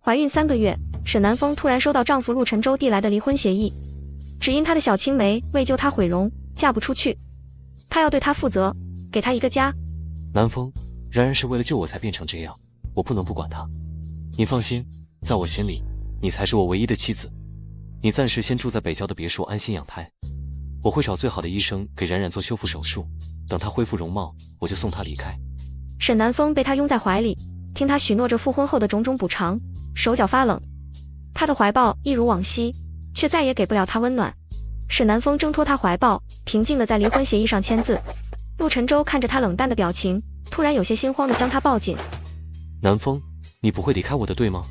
怀孕3个月，沈南风突然收到丈夫陆晨舟递来的离婚协议，只因她的小青梅为救她毁容，嫁不出去，她要对她负责，给她一个家。南风，然然是为了救我才变成这样，我不能不管她。你放心，在我心里，你才是我唯一的妻子。你暂时先住在北郊的别墅安心养胎，我会找最好的医生给冉冉做修复手术，等她恢复容貌，我就送她离开。沈南风被她拥在怀里，听她许诺着复婚后的种种补偿，手脚发冷。他的怀抱一如往昔，却再也给不了他温暖。沈南风挣脱他怀抱，平静地在离婚协议上签字。陆晨舟看着他冷淡的表情，突然有些心慌地将他抱紧。南风，你不会离开我的，对吗？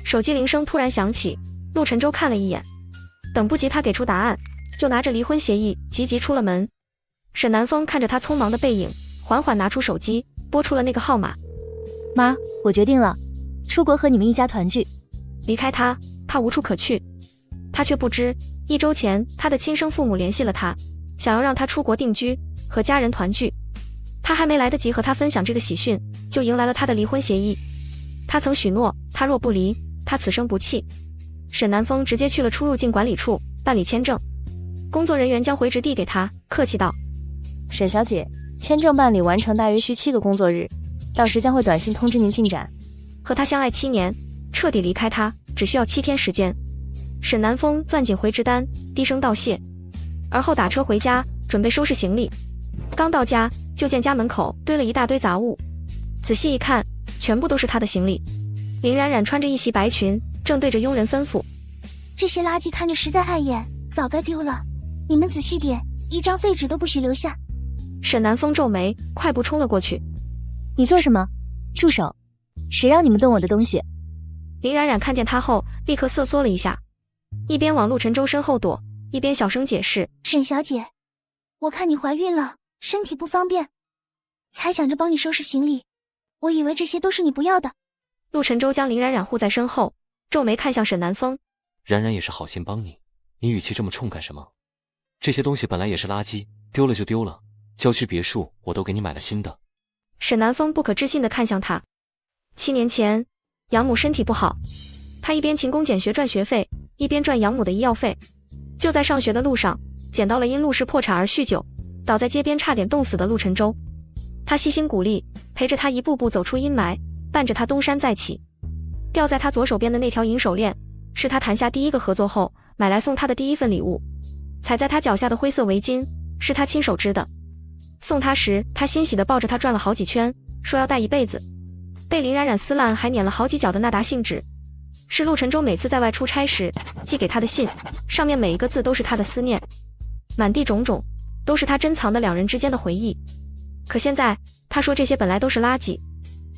手机铃声突然响起，陆晨舟看了一眼，等不及他给出答案，就拿着离婚协议急急出了门。沈南风看着他匆忙的背影，缓缓拿出手机，拨出了那个号码。妈，我决定了，出国和你们一家团聚。离开他，他无处可去。他却不知，1周前他的亲生父母联系了他，想要让他出国定居，和家人团聚。他还没来得及和他分享这个喜讯，就迎来了他的离婚协议。他曾许诺，他若不离，他此生不弃。沈南风直接去了出入境管理处办理签证，工作人员将回执递给他，客气道：沈小姐，签证办理完成大约需7个工作日，到时将会短信通知您进展。和他相爱7年，彻底离开他只需要7天时间。沈南风攥紧回执单，低声道谢，而后打车回家，准备收拾行李。刚到家，就见家门口堆了一大堆杂物，仔细一看，全部都是他的行李。林冉冉穿着一袭白裙，正对着佣人吩咐：这些垃圾看着实在碍眼，早该丢了，你们仔细点，一张废纸都不许留下。沈南风皱眉，快步冲了过去。你做什么？住手！谁让你们动我的东西？林冉冉看见他后，立刻瑟缩了一下，一边往陆晨舟身后躲，一边小声解释：沈小姐，我看你怀孕了，身体不方便，才想着帮你收拾行李，我以为这些都是你不要的。陆晨舟将林冉冉护在身后，皱眉看向沈南风：冉冉也是好心帮你，你语气这么冲干什么？这些东西本来也是垃圾，丢了就丢了，郊区别墅我都给你买了新的。沈南风不可置信地看向他。7年前，养母身体不好，他一边勤工俭学赚学费，一边赚养母的医药费。就在上学的路上，捡到了因陆氏破产而酗酒，倒在街边差点冻死的陆晨舟。他悉心鼓励，陪着他一步步走出阴霾，伴着他东山再起。吊在他左手边的那条银手链，是他谈下第1个合作后买来送他的第1份礼物。踩在他脚下的灰色围巾，是他亲手织的。送他时，他欣喜地抱着他转了好几圈，说要戴一辈子。被林冉冉撕烂还碾了好几角的那沓信纸，是陆晨舟每次在外出差时寄给他的信，上面每一个字都是他的思念，满地种种，都是他珍藏的2人之间的回忆。可现在，他说这些本来都是垃圾。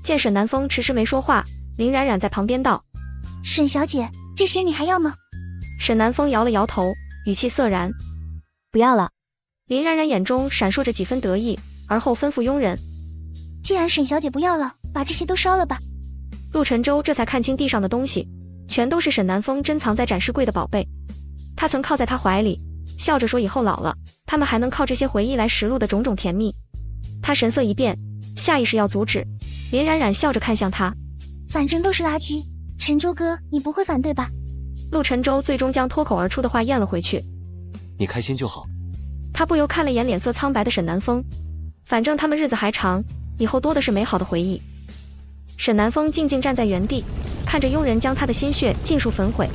见沈南风迟迟没说话，林冉冉在旁边道：沈小姐，这些你还要吗？沈南风摇了摇头，语气涩然：不要了。林冉冉眼中闪烁着几分得意，而后吩咐佣人：既然沈小姐不要了，把这些都烧了吧。陆晨舟这才看清地上的东西，全都是沈南风珍藏在展示柜的宝贝。他曾靠在他怀里，笑着说以后老了，他们还能靠这些回忆来实录的种种甜蜜。他神色一变，下意识要阻止。林冉冉笑着看向他：反正都是垃圾，晨舟哥，你不会反对吧？陆晨舟最终将脱口而出的话咽了回去：你开心就好。他不由看了眼脸色苍白的沈南风，反正他们日子还长，以后多的是美好的回忆。沈南风静静站在原地，看着佣人将他的心血尽数焚毁，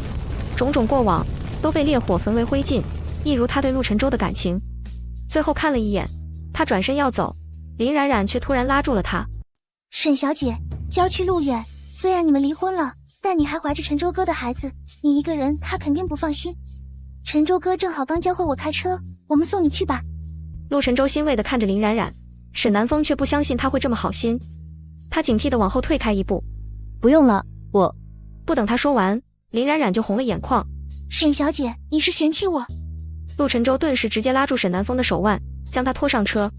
种种过往都被烈火焚为灰烬，一如他对陆晨舟的感情。最后看了一眼，他转身要走，林冉冉却突然拉住了他：沈小姐，郊区路远，虽然你们离婚了，但你还怀着晨舟哥的孩子，你一个人他肯定不放心。晨舟哥正好刚教会我开车，我们送你去吧。陆晨舟欣慰地看着林冉冉，沈南风却不相信他会这么好心。他警惕地往后退开一步：不用了，我……不等他说完，林冉冉就红了眼眶：沈小姐，你是嫌弃我？陆晨舟顿时直接拉住沈南风的手腕，将他拖上车：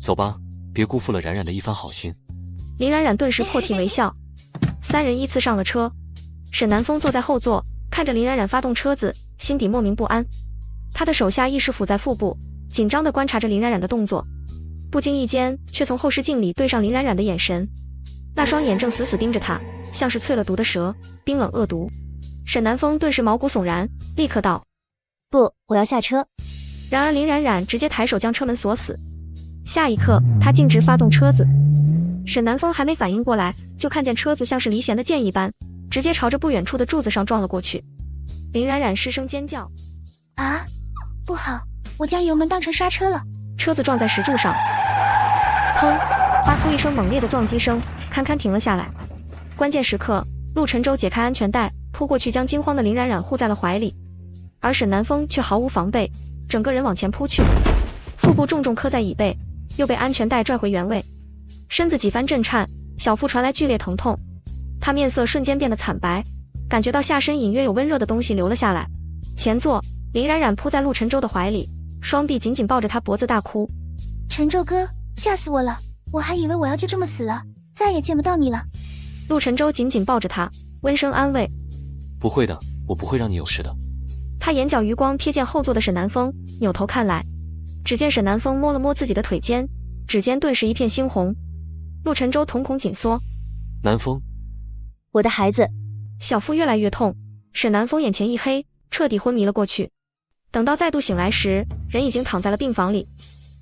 走吧，别辜负了冉冉的一番好心。林冉冉顿时破涕为笑。3人依次上了车，沈南风坐在后座，看着林冉冉发动车子，心底莫名不安。他的手下意识抚在腹部，紧张地观察着林冉冉的动作，不经意间却从后视镜里对上林冉冉的眼神，那双眼正死死盯着他，像是淬了毒的蛇，冰冷恶毒。沈南风顿时毛骨悚然，立刻道：不，我要下车。然而林冉冉直接抬手将车门锁死，下一刻他径直发动车子。沈南风还没反应过来，就看见车子像是离弦的箭一般，直接朝着不远处的柱子上撞了过去。林冉冉失声尖叫：啊，不好，我将油门当成刹车了。车子撞在石柱上，砰，发出一声猛烈的撞击声，堪堪停了下来。关键时刻，陆晨舟解开安全带，扑过去将惊慌的林冉冉护在了怀里，而沈南风却毫无防备，整个人往前扑去，腹部重重磕在椅背，又被安全带拽回原位，身子几番震颤，小腹传来剧烈疼痛，他面色瞬间变得惨白，感觉到下身隐约有温热的东西流了下来。前座，林冉冉扑在陆晨舟的怀里，双臂紧紧抱着他脖子大哭：晨舟哥，吓死我了，我还以为我要就这么死了，再也见不到你了。陆晨舟紧紧抱着他，温声安慰：不会的，我不会让你有事的。他眼角余光瞥见后座的沈南风，扭头看来，只见沈南风摸了摸自己的腿间，指尖顿时一片猩红。陆晨舟瞳孔紧缩：南风，我的孩子。小腹越来越痛，沈南风眼前一黑，彻底昏迷了过去。等到再度醒来时，人已经躺在了病房里。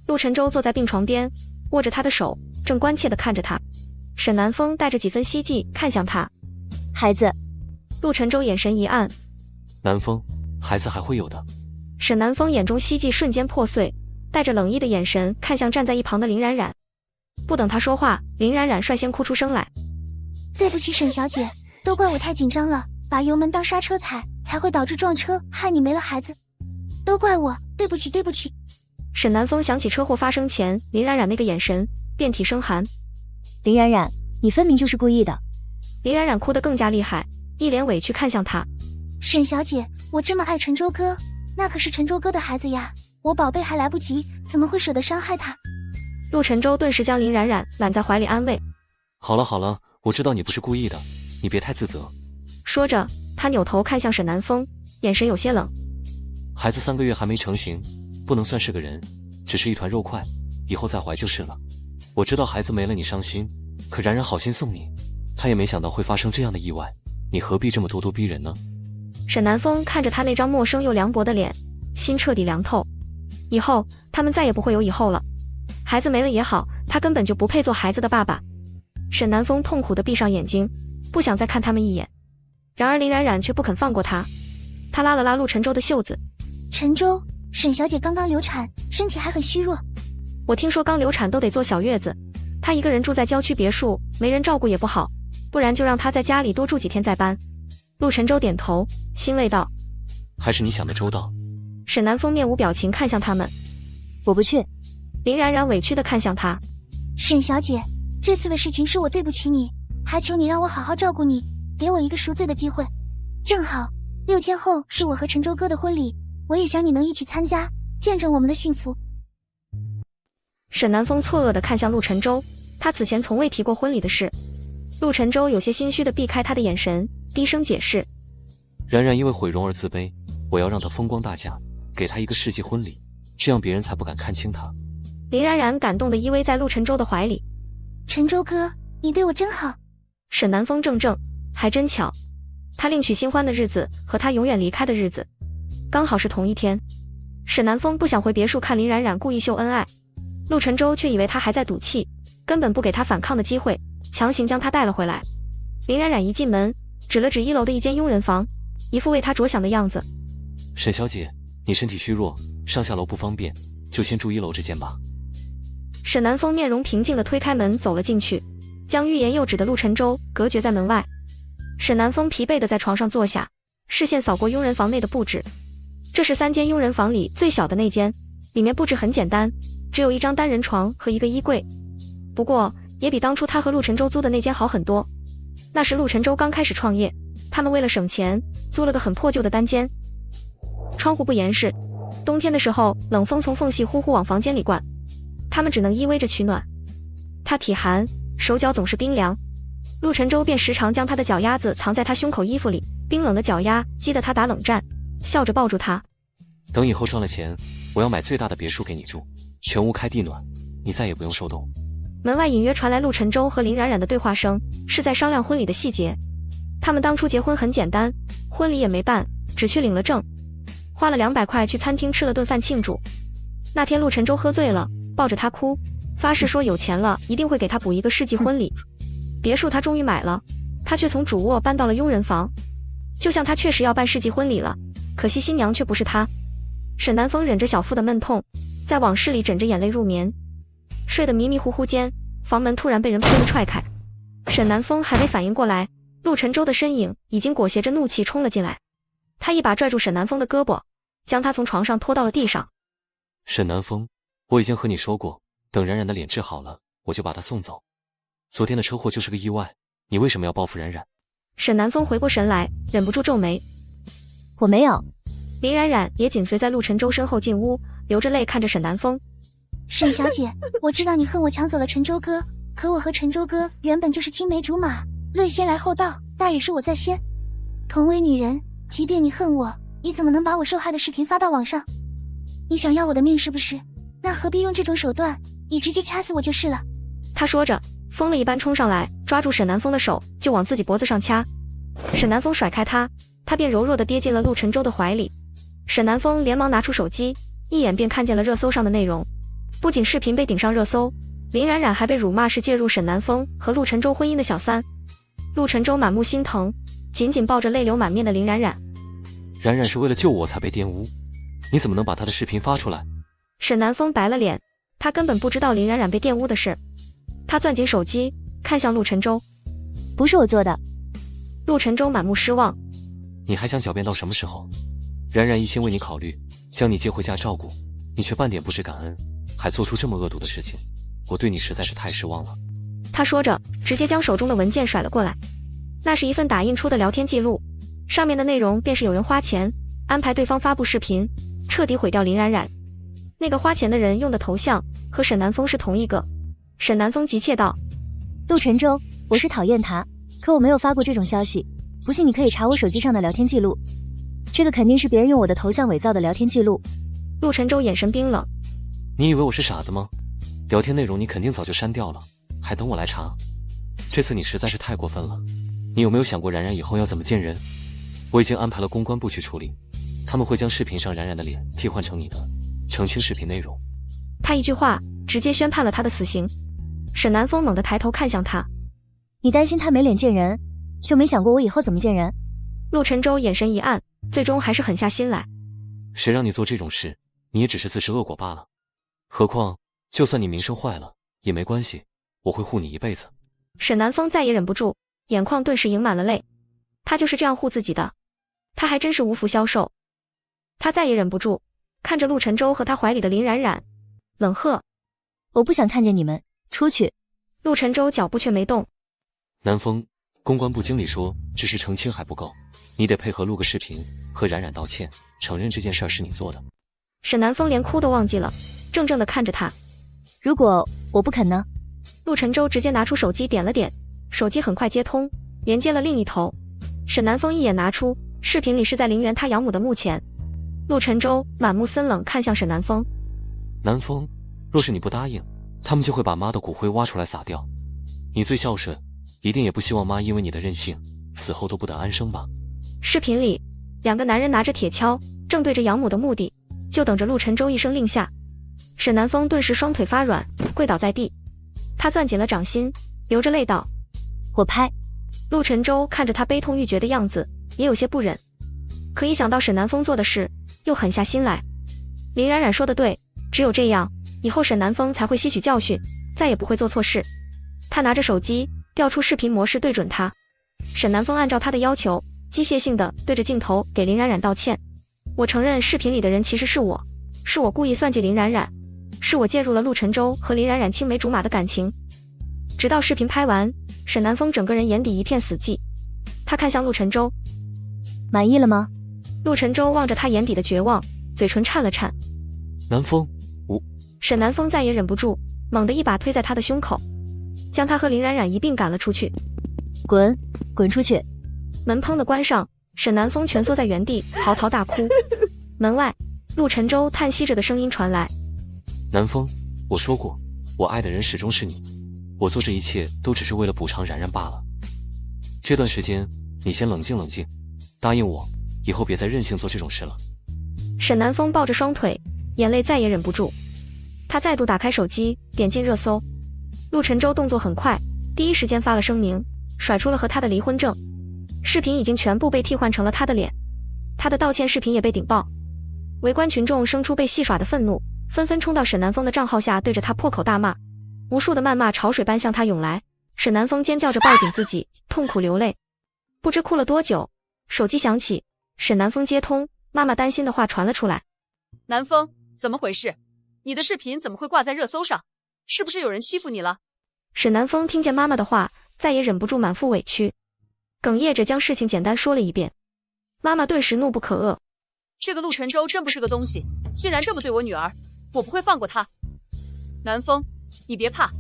陆晨舟坐在病床边，握着他的手，正关切地看着他。沈南风带着几分希冀看向他：孩子。陆晨舟眼神一暗：南风，孩子还会有的。沈南风眼中希冀瞬间破碎，带着冷意的眼神看向站在一旁的林冉冉。不等他说话，林冉冉率先哭出声来：对不起沈小姐，都怪我太紧张了，把油门当刹车踩，才会导致撞车，害你没了孩子，都怪我，对不起对不起。沈南风想起车祸发生前林冉冉那个眼神，遍体生寒。林冉冉，你分明就是故意的。林冉冉哭得更加厉害，一脸委屈看向他：沈小姐，我这么爱晨舟哥，那可是晨舟哥的孩子呀，我宝贝还来不及，怎么会舍得伤害他？陆晨舟顿时将林冉冉揽在怀里安慰：好了好了，我知道你不是故意的，你别太自责。说着，他扭头看向沈南风，眼神有些冷：孩子3个月还没成型，不能算是个人，只是一团肉块，以后再怀就是了。我知道孩子没了你伤心，可冉冉好心送你，他也没想到会发生这样的意外，你何必这么咄咄逼人呢？沈南风看着他那张陌生又凉薄的脸，心彻底凉透。以后他们再也不会有以后了，孩子没了也好，他根本就不配做孩子的爸爸。沈南风痛苦地闭上眼睛，不想再看他们一眼。然而林冉冉却不肯放过他，他拉了拉陆晨舟的袖子：晨舟，沈小姐刚刚流产，身体还很虚弱。我听说刚流产都得坐小月子，她一个人住在郊区别墅，没人照顾也不好，不然就让她在家里多住几天再搬。陆晨舟点头，欣慰道：还是你想的周到。沈南风面无表情看向他们：我不去。林冉冉委屈地看向他：沈小姐，这次的事情是我对不起你，还求你让我好好照顾你，给我一个赎罪的机会。正好6天后是我和晨舟哥的婚礼，我也想你能一起参加，见证我们的幸福。沈南风错愕地看向陆晨舟，他此前从未提过婚礼的事。陆晨舟有些心虚地避开他的眼神，低声解释：冉冉因为毁容而自卑，我要让她风光大嫁，给她一个世纪婚礼，这样别人才不敢看轻她。林冉冉感动地依偎在陆晨舟的怀里：晨舟哥，你对我真好。沈南风怔怔，还真巧，他另娶新欢的日子和他永远离开的日子刚好是同一天。沈南风不想回别墅看林冉冉故意秀恩爱，陆晨舟却以为他还在赌气，根本不给他反抗的机会，强行将他带了回来。林冉冉一进门，指了指1楼的一间佣人房，一副为他着想的样子：沈小姐，你身体虚弱，上下楼不方便，就先住1楼这间吧。沈南风面容平静地推开门走了进去，将欲言又止的陆晨舟隔绝在门外。沈南风疲惫地在床上坐下，视线扫过佣人房内的布置。这是3间佣人房里最小的那间，里面布置很简单，只有一张单人床和一个衣柜。不过也比当初他和陆晨舟租的那间好很多。那时陆晨舟刚开始创业，他们为了省钱租了个很破旧的单间，窗户不严实，冬天的时候冷风从缝隙呼呼往房间里灌，他们只能依偎着取暖。他体寒，手脚总是冰凉，陆晨舟便时常将他的脚丫子藏在他胸口衣服里，冰冷的脚丫激得他打冷战，笑着抱住他：等以后赚了钱，我要买最大的别墅给你住，全屋开地暖，你再也不用受冻。门外隐约传来陆晨舟和林冉冉的对话声，是在商量婚礼的细节。他们当初结婚很简单，婚礼也没办，只去领了证，花了200块去餐厅吃了顿饭庆祝。那天陆晨舟喝醉了，抱着她哭，发誓说有钱了一定会给她补一个世纪婚礼。别墅他终于买了，他却从主卧搬到了佣人房，就像他确实要办世纪婚礼了，可惜新娘却不是他。沈南风忍着小腹的闷痛，在往事里枕着眼泪入眠，睡得迷迷糊糊间，房门突然被人砰地踹开。沈南风还没反应过来，陆晨舟的身影已经裹挟着怒气冲了进来，他一把拽住沈南风的胳膊，将他从床上拖到了地上。沈南风，我已经和你说过，等冉冉的脸治好了，我就把她送走。昨天的车祸就是个意外，你为什么要报复冉冉？沈南风回过神来，忍不住皱眉。我没有。林冉冉也紧随在陆晨舟身后进屋，流着泪看着沈南风。沈小姐，我知道你恨我抢走了陈舟哥，可我和陈舟哥原本就是青梅竹马，略先来后到，大也是我在先。同为女人，即便你恨我，你怎么能把我受害的视频发到网上？你想要我的命是不是？那何必用这种手段？你直接掐死我就是了。他说着，疯了一般冲上来，抓住沈南风的手就往自己脖子上掐。沈南风甩开他，他便柔弱地跌进了陆晨舟的怀里。沈南风连忙拿出手机，一眼便看见了热搜上的内容。不仅视频被顶上热搜，林冉冉还被辱骂是介入沈南风和陆晨舟婚姻的小三。陆晨舟满目心疼，紧紧抱着泪流满面的林冉冉。冉冉是为了救我才被玷污，你怎么能把她的视频发出来？沈南风白了脸，他根本不知道林冉冉被玷污的事。他攥紧手机，看向陆晨舟。不是我做的。陆晨舟满目失望。你还想狡辩到什么时候？冉冉一心为你考虑，将你接回家照顾，你却半点不知感恩，还做出这么恶毒的事情，我对你实在是太失望了。他说着，直接将手中的文件甩了过来。那是一份打印出的聊天记录，上面的内容便是有人花钱安排对方发布视频，彻底毁掉林冉冉。那个花钱的人用的头像和沈南风是同一个。沈南风急切道：陆晨舟，我是讨厌他，可我没有发过这种消息，不信你可以查我手机上的聊天记录，这个肯定是别人用我的头像伪造的聊天记录。陆晨舟眼神冰冷。你以为我是傻子吗？聊天内容你肯定早就删掉了，还等我来查？这次你实在是太过分了。你有没有想过冉冉以后要怎么见人？我已经安排了公关部去处理，他们会将视频上冉冉的脸替换成你的，澄清视频内容。他一句话直接宣判了他的死刑。沈南风猛地抬头看向他。你担心他没脸见人，就没想过我以后怎么见人？陆晨舟眼神一暗，最终还是狠下心来。谁让你做这种事，你也只是自食恶果罢了。何况就算你名声坏了也没关系，我会护你一辈子。沈南风再也忍不住，眼眶顿时盈满了泪。他就是这样护自己的，他还真是无福消受。他再也忍不住，看着陆晨舟和他怀里的林冉冉，冷喝：我不想看见你们，出去。陆晨舟脚步却没动。南风，公关部经理说只是澄清还不够，你得配合录个视频和冉冉道歉，承认这件事是你做的。沈南风连哭都忘记了，怔怔地看着他。如果我不肯呢？陆晨舟直接拿出手机点了点，手机很快接通，连接了另一头。沈南风一眼拿出，视频里是在陵园他养母的墓前。陆晨舟满目森冷看向沈南风。南风，若是你不答应，他们就会把妈的骨灰挖出来撒掉。你最孝顺，一定也不希望妈因为你的任性，死后都不得安生吧？视频里，两个男人拿着铁锹，正对着养母的墓地，就等着陆晨舟一声令下。沈南风顿时双腿发软，跪倒在地。他攥紧了掌心，流着泪道：我拍。陆晨舟看着他悲痛欲绝的样子，也有些不忍，可一想到沈南风做的事，又狠下心来。林冉冉说的对，只有这样，以后沈南风才会吸取教训，再也不会做错事。他拿着手机，调出视频模式对准他。沈南风按照他的要求，机械性的对着镜头给林冉冉道歉。我承认视频里的人其实是我，是我故意算计林冉冉，是我介入了陆晨舟和林冉冉青梅竹马的感情。直到视频拍完，沈南风整个人眼底一片死寂。他看向陆晨舟，满意了吗？陆晨舟望着他眼底的绝望，嘴唇颤了颤。南风，沈南风再也忍不住，猛地一把推在他的胸口，将他和林冉冉一并赶了出去。滚，滚出去！门砰的关上，沈南风蜷缩在原地，嚎啕大哭。门外，陆晨舟叹息着的声音传来：南风，我说过，我爱的人始终是你，我做这一切都只是为了补偿然然罢了。这段时间你先冷静冷静，答应我，以后别再任性做这种事了。沈南风抱着双腿，眼泪再也忍不住。他再度打开手机，点进热搜。陆晨舟动作很快，第一时间发了声明，甩出了和他的离婚证。视频已经全部被替换成了他的脸，他的道歉视频也被顶爆。围观群众生出被戏耍的愤怒，纷纷冲到沈南风的账号下，对着他破口大骂。无数的谩骂潮水般向他涌来，沈南风尖叫着抱紧自己，痛苦流泪。不知哭了多久，手机响起，沈南风接通，妈妈担心的话传了出来。南风，怎么回事？你的视频怎么会挂在热搜上？是不是有人欺负你了？沈南风听见妈妈的话，再也忍不住满腹委屈，哽咽着将事情简单说了一遍。妈妈顿时怒不可遏，这个陆晨舟真不是个东西，竟然这么对我女儿，我不会放过他。南风，你别怕，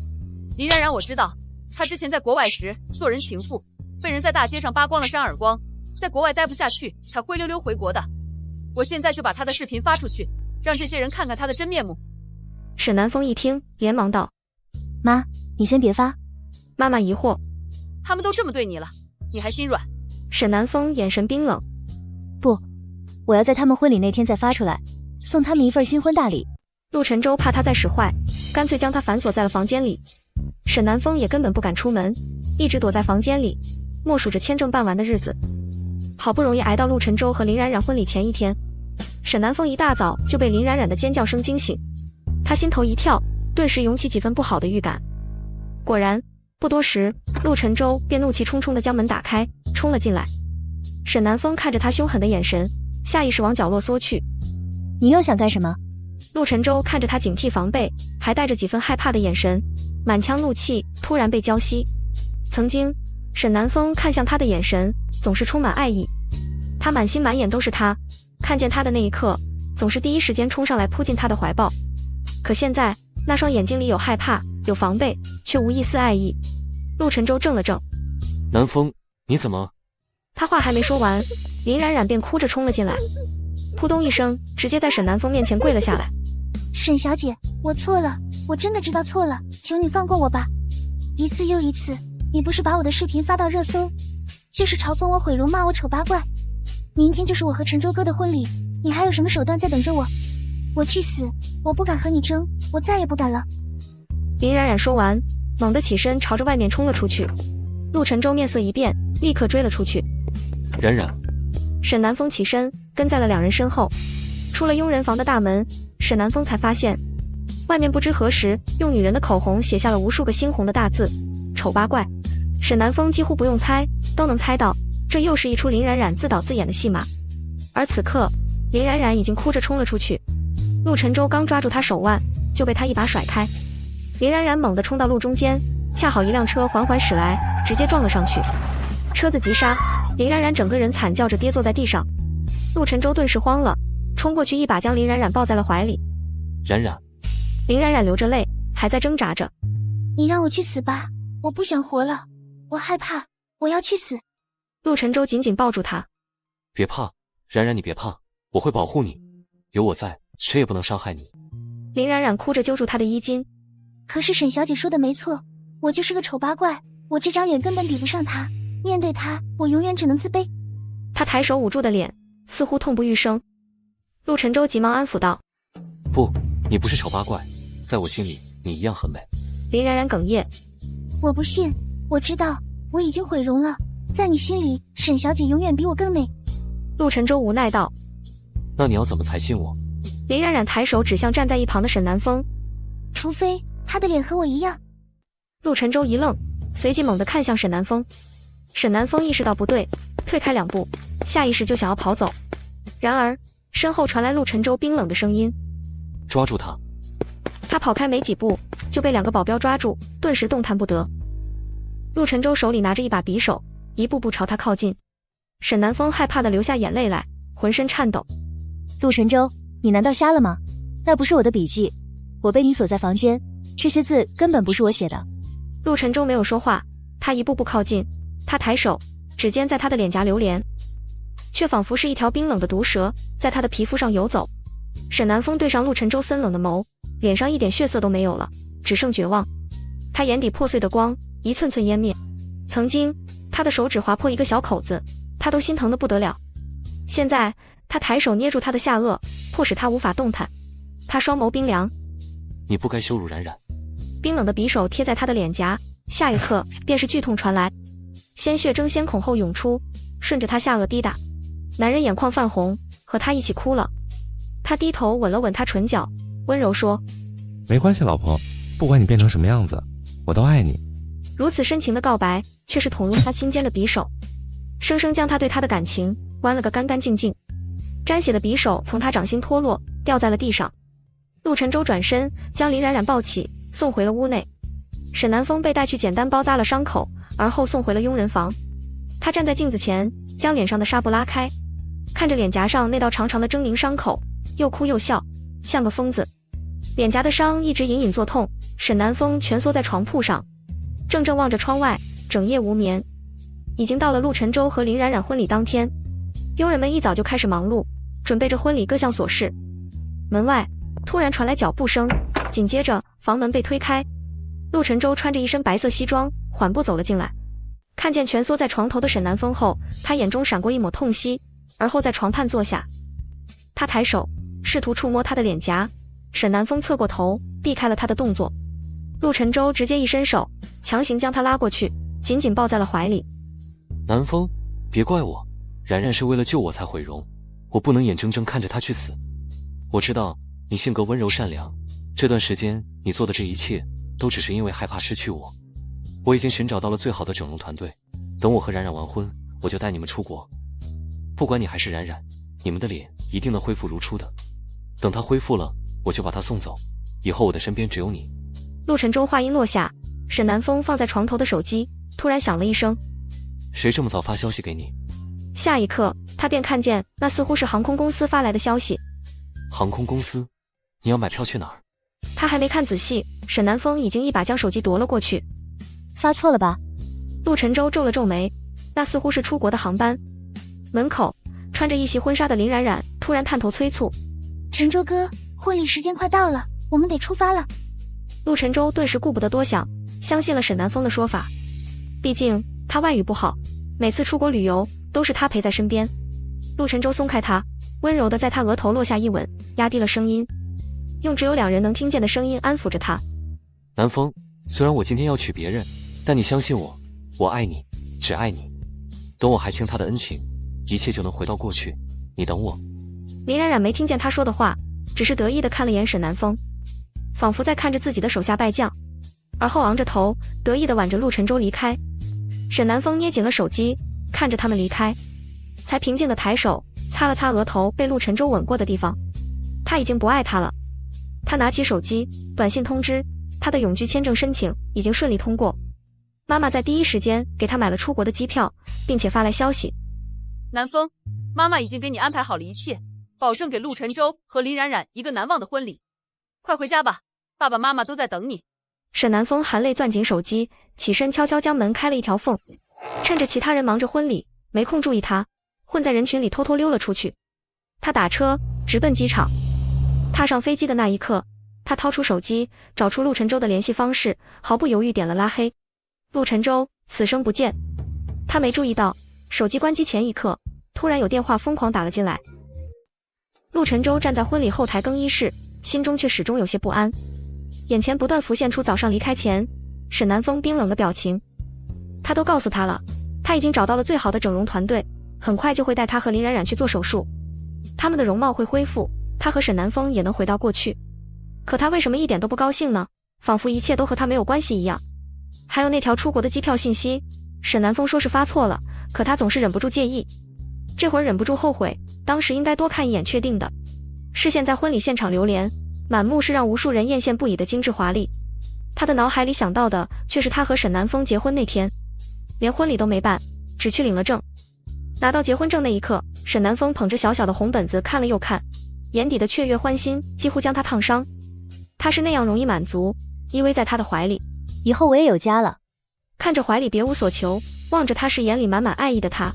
林冉冉我知道，她之前在国外时做人情妇，被人在大街上扒光了扇耳光，在国外待不下去才灰溜溜回国的。我现在就把她的视频发出去，让这些人看看她的真面目。沈南风一听，连忙道：妈，你先别发。妈妈疑惑：他们都这么对你了，你还心软？沈南风眼神冰冷：不，我要在他们婚礼那天再发出来，送他们一份新婚大礼。陆晨舟怕他再使坏，干脆将他反锁在了房间里。沈南风也根本不敢出门，一直躲在房间里，默数着签证办完的日子。好不容易挨到陆晨舟和林冉冉婚礼前一天，沈南风一大早就被林冉冉的尖叫声惊醒，他心头一跳，顿时涌起几分不好的预感。果然，不多时，陆晨舟便怒气冲冲地将门打开，冲了进来。沈南风看着他凶狠的眼神，下意识往角落缩去。你又想干什么？陆晨舟看着他警惕防备，还带着几分害怕的眼神，满腔怒气突然被浇熄。曾经，沈南风看向他的眼神总是充满爱意，他满心满眼都是他，看见他的那一刻，总是第一时间冲上来扑进他的怀抱。可现在，那双眼睛里有害怕，有防备，却无一丝爱意。陆晨舟怔了怔：南风，你怎么？他话还没说完，林冉冉便哭着冲了进来，扑通一声，直接在沈南风面前跪了下来。沈小姐，我错了，我真的知道错了，求你放过我吧。一次又一次，你不是把我的视频发到热搜，就是嘲讽我毁容，骂我丑八怪。明天就是我和陈舟哥的婚礼，你还有什么手段在等着我？我去死！我不敢和你争，我再也不敢了。林冉冉说完，猛地起身朝着外面冲了出去。陆晨舟面色一变，立刻追了出去。冉冉，沈南风起身跟在了两人身后。出了佣人房的大门，沈南风才发现，外面不知何时用女人的口红写下了无数个猩红的大字“丑八怪”。沈南风几乎不用猜，都能猜到，这又是一出林冉冉自导自演的戏码。而此刻，林冉冉已经哭着冲了出去。陆晨舟刚抓住她手腕，就被她一把甩开。林冉冉猛地冲到路中间，恰好一辆车缓缓驶来，直接撞了上去。车子急刹，林冉冉整个人惨叫着跌坐在地上。陆晨舟顿时慌了，冲过去一把将林冉冉抱在了怀里。冉冉，林冉冉流着泪，还在挣扎着。你让我去死吧，我不想活了，我害怕，我要去死。陆晨舟紧紧抱住她。别怕，冉冉你别怕，我会保护你，有我在，谁也不能伤害你。林冉冉哭着揪住她的衣襟。可是沈小姐说的没错，我就是个丑八怪，我这张脸根本比不上她，面对她，我永远只能自卑。她抬手捂住的脸，似乎痛不欲生。陆晨舟急忙安抚道：不，你不是丑八怪，在我心里你一样很美。林冉冉哽咽：我不信，我知道我已经毁容了，在你心里沈小姐永远比我更美。陆晨舟无奈道：那你要怎么才信我？林冉冉抬手指向站在一旁的沈南风：除非她的脸和我一样。陆晨舟一愣，随即猛地看向沈南风。沈南风意识到不对，退开2步，下意识就想要跑走。然而身后传来陆晨舟冰冷的声音：抓住他！他跑开没几步，就被2个保镖抓住，顿时动弹不得。陆晨舟手里拿着一把匕首，一步步朝他靠近。沈南风害怕的流下眼泪来，浑身颤抖。陆晨舟，你难道瞎了吗？那不是我的笔记，我被你锁在房间，这些字根本不是我写的。陆晨舟没有说话，他一步步靠近，他抬手，指尖在他的脸颊流连，却仿佛是一条冰冷的毒蛇在他的皮肤上游走。沈南风对上陆晨舟森冷的眸，脸上一点血色都没有了，只剩绝望。他眼底破碎的光一寸寸湮灭。曾经，他的手指划破一个小口子，他都心疼得不得了。现在，他抬手捏住他的下颚，迫使他无法动弹。他双眸冰凉，你不该羞辱冉冉。冰冷的匕首贴在他的脸颊，下一刻便是剧痛传来，鲜血争先恐后涌出，顺着他下颚滴答。男人眼眶泛红，和他一起哭了。他低头吻了吻她唇角，温柔说：没关系，老婆，不管你变成什么样子，我都爱你。如此深情的告白，却是捅入他心间的匕首，生生将他对他的感情剜了个干干净净。沾血的匕首从他掌心脱落，掉在了地上。陆晨舟转身将林冉冉抱起，送回了屋内。沈南风被带去简单包扎了伤口，而后送回了佣人房。他站在镜子前，将脸上的纱布拉开，看着脸颊上那道长长的狰狞伤口，又哭又笑，像个疯子。脸颊的伤一直隐隐作痛，沈南风蜷缩在床铺上，怔怔望着窗外，整夜无眠。已经到了陆晨舟和林冉冉婚礼当天，佣人们一早就开始忙碌，准备着婚礼各项琐事。门外突然传来脚步声，紧接着房门被推开，陆晨舟穿着一身白色西装，缓步走了进来。看见蜷缩在床头的沈南风后，他眼中闪过一抹痛惜，而后在床畔坐下。他抬手试图触摸他的脸颊，沈南风侧过头避开了他的动作。陆晨舟直接一伸手，强行将他拉过去，紧紧抱在了怀里。南风，别怪我，冉冉是为了救我才毁容，我不能眼睁睁看着她去死。我知道你性格温柔善良，这段时间你做的这一切都只是因为害怕失去我。我已经寻找到了最好的整容团队，等我和冉冉完婚，我就带你们出国。不管你还是冉冉，你们的脸一定能恢复如初的。等她恢复了，我就把她送走，以后我的身边只有你。陆晨舟话音落下，沈南风放在床头的手机突然响了一声。谁这么早发消息给你？下一刻，他便看见那似乎是航空公司发来的消息。航空公司？你要买票去哪儿？他还没看仔细，沈南风已经一把将手机夺了过去。发错了吧？陆晨舟皱了皱眉，那似乎是出国的航班。门口，穿着一袭婚纱的林冉冉突然探头催促：晨舟哥，婚礼时间快到了，我们得出发了。陆晨舟顿时顾不得多想，相信了沈南风的说法。毕竟他外语不好，每次出国旅游都是他陪在身边。陆晨舟松开他，温柔地在他额头落下一吻，压低了声音，用只有两人能听见的声音安抚着他。南风，虽然我今天要娶别人，但你相信我，我爱你，只爱你。等我还欠他的恩情，一切就能回到过去。你等我。林冉冉没听见他说的话，只是得意地看了眼沈南风，仿佛在看着自己的手下败将，而后昂着头，得意地挽着陆晨舟离开。沈南风捏紧了手机，看着他们离开，才平静地抬手擦了擦额头被陆晨舟吻过的地方。他已经不爱他了。他拿起手机，短信通知他的永居签证申请已经顺利通过。妈妈在第一时间给他买了出国的机票，并且发来消息：南风，妈妈已经给你安排好了一切，保证给陆晨舟和林冉冉一个难忘的婚礼。快回家吧，爸爸妈妈都在等你。沈南风含泪攥紧手机，起身悄悄将门开了一条缝，趁着其他人忙着婚礼，没空注意他，混在人群里偷偷溜了出去。他打车直奔机场。踏上飞机的那一刻，他掏出手机，找出陆晨舟的联系方式，毫不犹豫点了拉黑。陆晨舟此生不见。他没注意到，手机关机前一刻，突然有电话疯狂打了进来。陆晨舟站在婚礼后台更衣室，心中却始终有些不安。眼前不断浮现出早上离开前沈南风冰冷的表情。他都告诉他了，他已经找到了最好的整容团队，很快就会带他和林冉冉去做手术，他们的容貌会恢复，他和沈南风也能回到过去。可他为什么一点都不高兴呢？仿佛一切都和他没有关系一样。还有那条出国的机票信息，沈南风说是发错了，可他总是忍不住介意，这会儿忍不住后悔，当时应该多看一眼确定的。视线在婚礼现场流连，满目是让无数人艳羡不已的精致华丽。他的脑海里想到的却是他和沈南风结婚那天，连婚礼都没办，只去领了证。拿到结婚证那一刻，沈南风捧着小小的红本子看了又看，眼底的雀跃欢心几乎将他烫伤。他是那样容易满足，依偎在他的怀里。以后我也有家了。看着怀里别无所求，望着他是眼里满满爱意的他，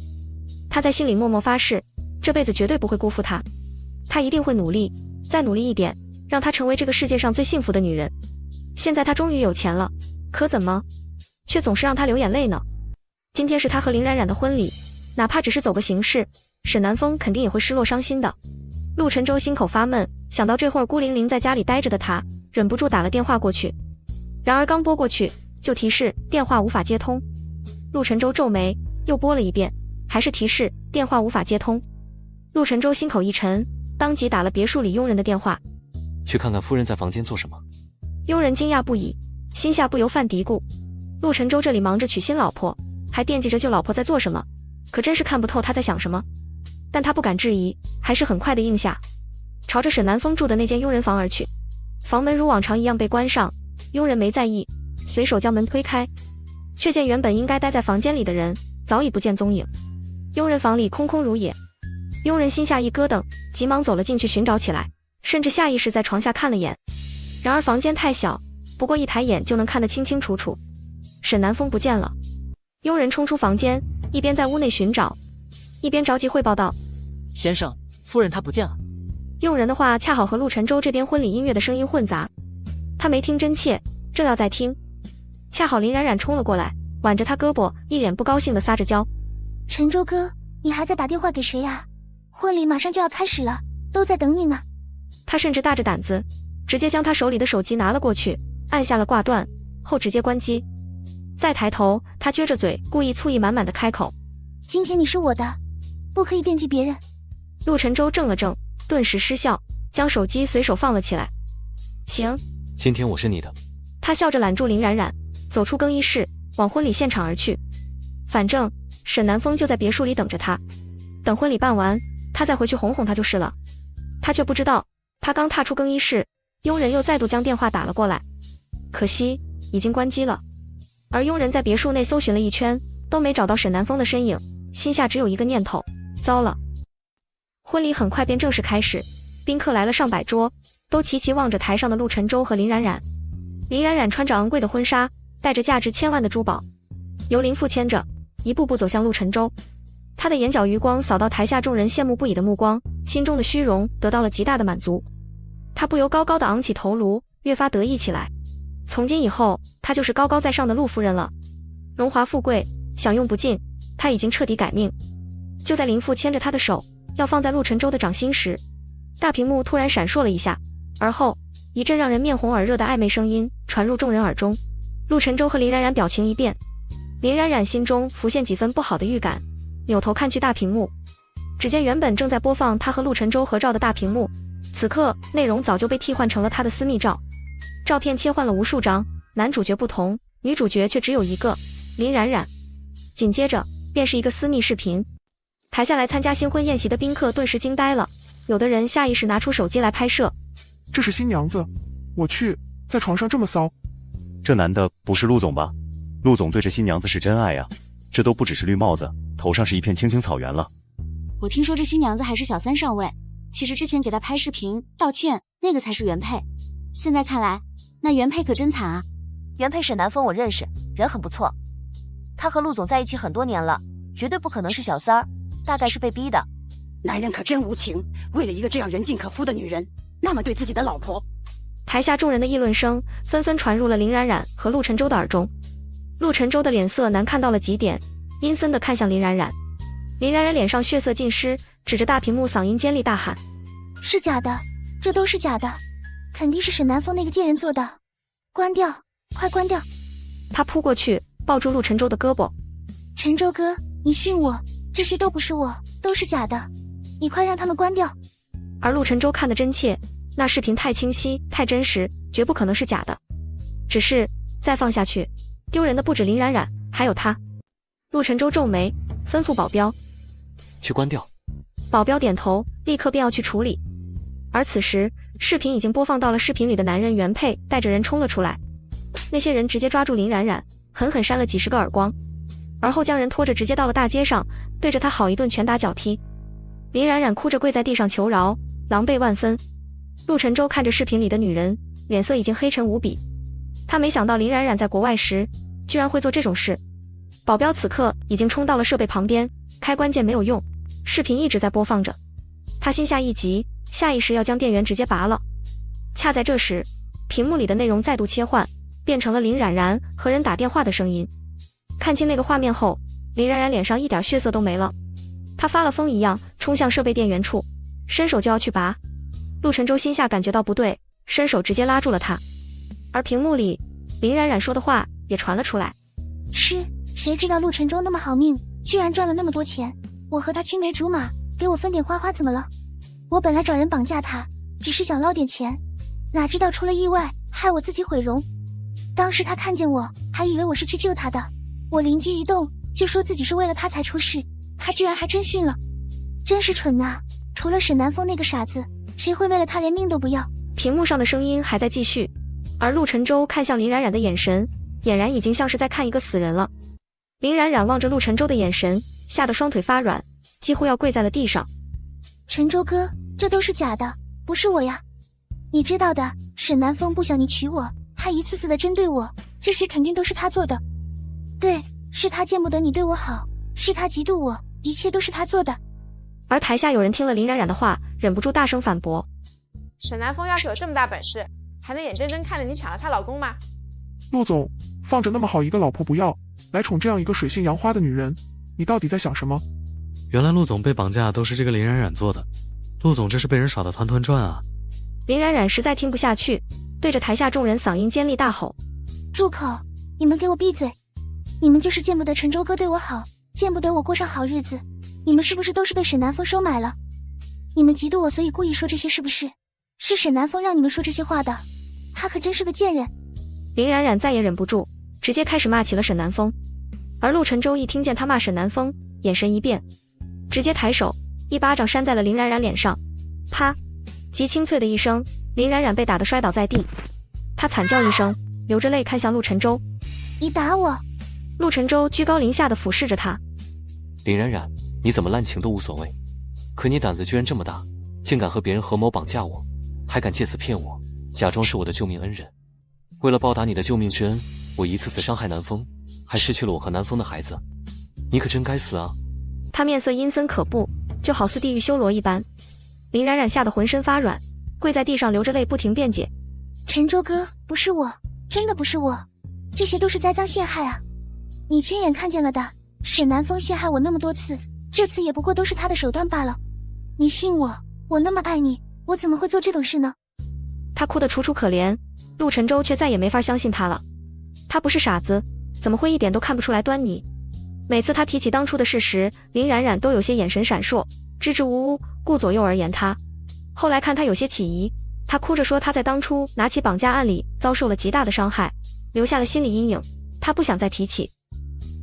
他在心里默默发誓，这辈子绝对不会辜负他。他一定会努力，再努力一点，让她成为这个世界上最幸福的女人。现在她终于有钱了，可怎么却总是让他流眼泪呢？今天是他和林冉冉的婚礼，哪怕只是走个形式，沈南风肯定也会失落伤心的。陆晨舟心口发闷，想到这会儿孤零零在家里待着的他，忍不住打了电话过去。然而刚拨过去，就提示电话无法接通。陆晨舟皱眉，又拨了一遍，还是提示电话无法接通。陆晨舟心口一沉，当即打了别墅里佣人的电话。去看看夫人在房间做什么。佣人惊讶不已，心下不由犯嘀咕：陆晨舟这里忙着娶新老婆，还惦记着旧老婆在做什么，可真是看不透他在想什么。但他不敢质疑，还是很快的应下，朝着沈南风住的那间佣人房而去。房门如往常一样被关上，佣人没在意，随手将门推开，却见原本应该待在房间里的人早已不见踪影。佣人房里空空如也，佣人心下一咯噔，急忙走了进去寻找起来，甚至下意识在床下看了眼。然而房间太小，不过一抬眼就能看得清清楚楚。沈南风不见了。佣人冲出房间，一边在屋内寻找，一边着急汇报道：先生，夫人她不见了。佣人的话恰好和陆晨舟这边婚礼音乐的声音混杂，他没听真切，正要再听，恰好林冉冉冲了过来，挽着他胳膊，一脸不高兴地撒着娇：陈舟哥，你还在打电话给谁呀？婚礼马上就要开始了，都在等你呢。他甚至大着胆子，直接将他手里的手机拿了过去，按下了挂断，后直接关机。再抬头，他撅着嘴，故意醋意满满的开口：今天你是我的，不可以惦记别人。陆晨舟怔了怔，顿时失笑，将手机随手放了起来。行，今天我是你的。他笑着揽住林冉冉，走出更衣室，往婚礼现场而去。反正沈南风就在别墅里等着他，等婚礼办完，他再回去哄哄他就是了。他却不知道，他刚踏出更衣室，佣人又再度将电话打了过来，可惜已经关机了。而佣人在别墅内搜寻了一圈，都没找到沈南风的身影，心下只有一个念头：糟了。婚礼很快便正式开始，宾客来了上百桌，都齐齐望着台上的陆晨舟和林冉冉。林冉冉穿着昂贵的婚纱，带着价值千万的珠宝，由林父牵着，一步步走向陆晨舟。他的眼角余光扫到台下众人羡慕不已的目光，心中的虚荣得到了极大的满足。他不由高高的昂起头颅，越发得意起来。从今以后，他就是高高在上的陆夫人了，荣华富贵享用不尽，他已经彻底改命。就在林父牵着他的手要放在陆晨舟的掌心时，大屏幕突然闪烁了一下，而后一阵让人面红耳热的暧昧声音传入众人耳中。陆晨舟和林冉冉表情一变，林冉冉心中浮现几分不好的预感，扭头看去大屏幕，只见原本正在播放他和陆晨舟合照的大屏幕，此刻内容早就被替换成了他的私密照。照片切换了无数张，男主角不同，女主角却只有一个，林冉冉。紧接着便是一个私密视频，台下来参加新婚宴席的宾客顿时惊呆了，有的人下意识拿出手机来拍摄。这是新娘子，我去，在床上这么骚。这男的不是陆总吧？陆总对这新娘子是真爱呀，这都不只是绿帽子，头上是一片青青草原了。我听说这新娘子还是小三上位，其实之前给她拍视频道歉，那个才是原配。现在看来，那原配可真惨啊。原配沈南风我认识，人很不错，他和陆总在一起很多年了，绝对不可能是小三儿，大概是被逼的。男人可真无情，为了一个这样人尽可夫的女人，那么对自己的老婆。台下众人的议论声纷纷传入了林冉冉和陆晨舟的耳中。陆晨舟的脸色难看到了极点，阴森地看向林冉冉。林冉冉脸上血色尽失，指着大屏幕嗓音尖利大喊：是假的，这都是假的，肯定是沈南风那个贱人做的，关掉，快关掉。他扑过去抱住陆晨舟的胳膊：晨舟哥，你信我，这些都不是我，都是假的，你快让他们关掉。而陆晨舟看得真切，那视频太清晰太真实，绝不可能是假的。只是再放下去，丢人的不止林冉冉，还有他。陆晨舟皱眉，吩咐保镖去关掉。保镖点头，立刻便要去处理。而此时视频已经播放到了视频里的男人原配带着人冲了出来，那些人直接抓住林冉冉，狠狠扇了几十个耳光，而后将人拖着直接到了大街上，对着他好一顿拳打脚踢。林冉冉哭着跪在地上求饶，狼狈万分。陆晨舟看着视频里的女人，脸色已经黑沉无比。他没想到林冉冉在国外时居然会做这种事。保镖此刻已经冲到了设备旁边，开关键没有用，视频一直在播放着。他心下一急，下意识要将电源直接拔了。恰在这时，屏幕里的内容再度切换，变成了林冉冉和人打电话的声音。看清那个画面后，林冉冉脸上一点血色都没了，她发了疯一样冲向设备电源处，伸手就要去拔。陆晨舟心下感觉到不对，伸手直接拉住了她。而屏幕里林冉冉说的话也传了出来：吃，谁知道陆晨舟那么好命，居然赚了那么多钱，我和他青梅竹马，给我分点花花怎么了？我本来找人绑架他，只是想捞点钱，哪知道出了意外，害我自己毁容。当时他看见我，还以为我是去救他的，我灵机一动，就说自己是为了他才出事，他居然还真信了，真是蠢啊！除了沈南风那个傻子，谁会为了他连命都不要？屏幕上的声音还在继续，而陆晨舟看向林冉冉的眼神，俨然已经像是在看一个死人了。林冉冉望着陆晨舟的眼神，吓得双腿发软，几乎要跪在了地上。晨舟哥，这都是假的，不是我呀！你知道的，沈南风不想你娶我，他一次次的针对我，这些肯定都是他做的。对，是他见不得你对我好，是他嫉妒我，一切都是他做的。而台下有人听了林冉冉的话，忍不住大声反驳：沈南风要是有这么大本事，还能眼睁睁看着你抢了她老公吗？陆总，放着那么好一个老婆不要，来宠这样一个水性杨花的女人，你到底在想什么？原来陆总被绑架都是这个林冉冉做的，陆总这是被人耍得团团转啊！林冉冉实在听不下去，对着台下众人嗓音尖利大吼：住口！你们给我闭嘴！你们就是见不得晨舟哥对我好，见不得我过上好日子，你们是不是都是被沈南风收买了？你们嫉妒我，所以故意说这些是不是？是沈南风让你们说这些话的，他可真是个贱人！林冉冉再也忍不住，直接开始骂起了沈南风。而陆晨舟一听见他骂沈南风，眼神一变，直接抬手一巴掌扇在了林冉冉脸上，啪！极清脆的一声，林冉冉被打得摔倒在地。她惨叫一声，流着泪看向陆晨舟：你打我！陆晨舟居高临下的俯视着她：林冉冉，你怎么滥情都无所谓，可你胆子居然这么大，竟敢和别人合谋绑架我，还敢借此骗我，假装是我的救命恩人。为了报答你的救命之恩，我一次次伤害南风，还失去了我和南风的孩子，你可真该死啊！他面色阴森可怖，就好似地狱修罗一般。林冉冉吓得浑身发软，跪在地上流着泪不停辩解：晨舟哥，不是我，真的不是我，这些都是栽赃陷害啊！你亲眼看见了的，沈南风陷害我那么多次，这次也不过都是他的手段罢了。你信我，我那么爱你，我怎么会做这种事呢？他哭得楚楚可怜，陆晨舟却再也没法相信他了。他不是傻子，怎么会一点都看不出来端倪？每次他提起当初的事时，林冉冉都有些眼神闪烁，支支吾吾，顾左右而言他。后来看他有些起疑，他哭着说他在当初拿起绑架案里遭受了极大的伤害，留下了心理阴影，他不想再提起。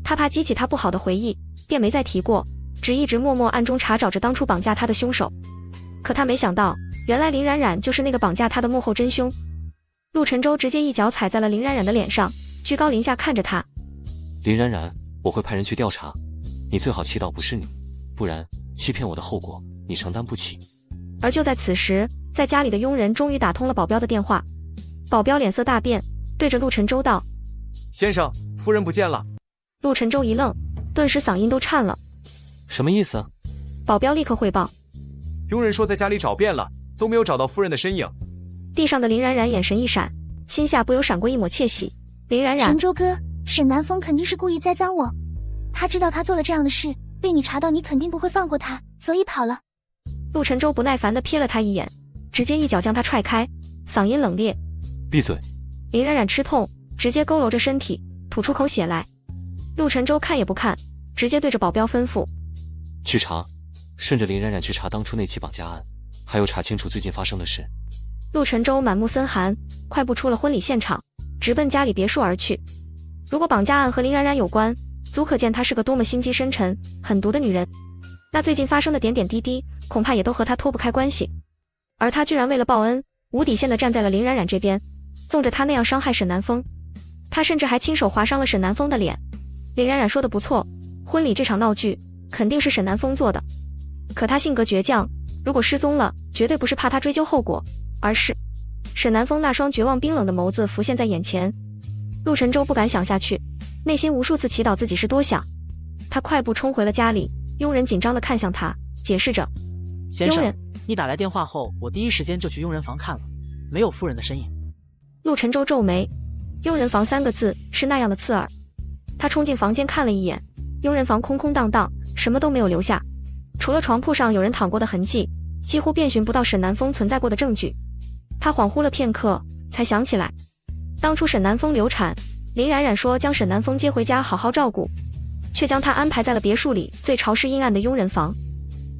他怕激起他不好的回忆，便没再提过，只一直默默暗中查找着当初绑架他的凶手。可他没想到，原来林冉冉就是那个绑架他的幕后真凶。陆晨舟直接一脚踩在了林冉冉的脸上，居高临下看着他：林冉冉，我会派人去调查，你最好祈祷不是你，不然欺骗我的后果你承担不起。而就在此时，在家里的佣人终于打通了保镖的电话。保镖脸色大变，对着陆晨舟道：先生，夫人不见了。陆晨舟一愣，顿时嗓音都颤了：什么意思？保镖立刻汇报：佣人说在家里找遍了，都没有找到夫人的身影。地上的林冉冉眼神一闪，心下不由闪过一抹窃喜。林冉冉，晨舟哥，沈南风肯定是故意栽赃我，他知道他做了这样的事，被你查到，你肯定不会放过他，所以跑了。陆晨舟不耐烦地瞥了他一眼，直接一脚将他踹开，嗓音冷冽：闭嘴！林冉冉吃痛，直接佝偻着身体，吐出口血来。陆晨舟看也不看，直接对着保镖吩咐：去查，顺着林冉冉去查当初那起绑架案，还有查清楚最近发生的事。陆晨舟满目森寒，快步出了婚礼现场，直奔家里别墅而去。如果绑架案和林冉冉有关，足可见她是个多么心机深沉、狠毒的女人。那最近发生的点点滴滴，恐怕也都和她脱不开关系。而她居然为了报恩，无底线的站在了林冉冉这边，纵着她那样伤害沈南风。她甚至还亲手划伤了沈南风的脸。林冉冉说的不错，婚礼这场闹剧肯定是沈南风做的。可他性格倔强，如果失踪了，绝对不是怕他追究后果，而是沈南风那双绝望冰冷的眸子浮现在眼前。陆晨舟不敢想下去，内心无数次祈祷自己是多想。他快步冲回了家里，佣人紧张地看向他，解释着：先生，你打来电话后，我第一时间就去佣人房看了，没有夫人的身影。陆晨舟皱眉：佣人房3个字是那样的刺耳。他冲进房间看了一眼，佣人房空空荡荡，什么都没有留下，除了床铺上有人躺过的痕迹，几乎遍寻不到沈南风存在过的证据。他恍惚了片刻，才想起来，当初沈南风流产，林冉冉说将沈南风接回家好好照顾，却将他安排在了别墅里最潮湿阴暗的佣人房，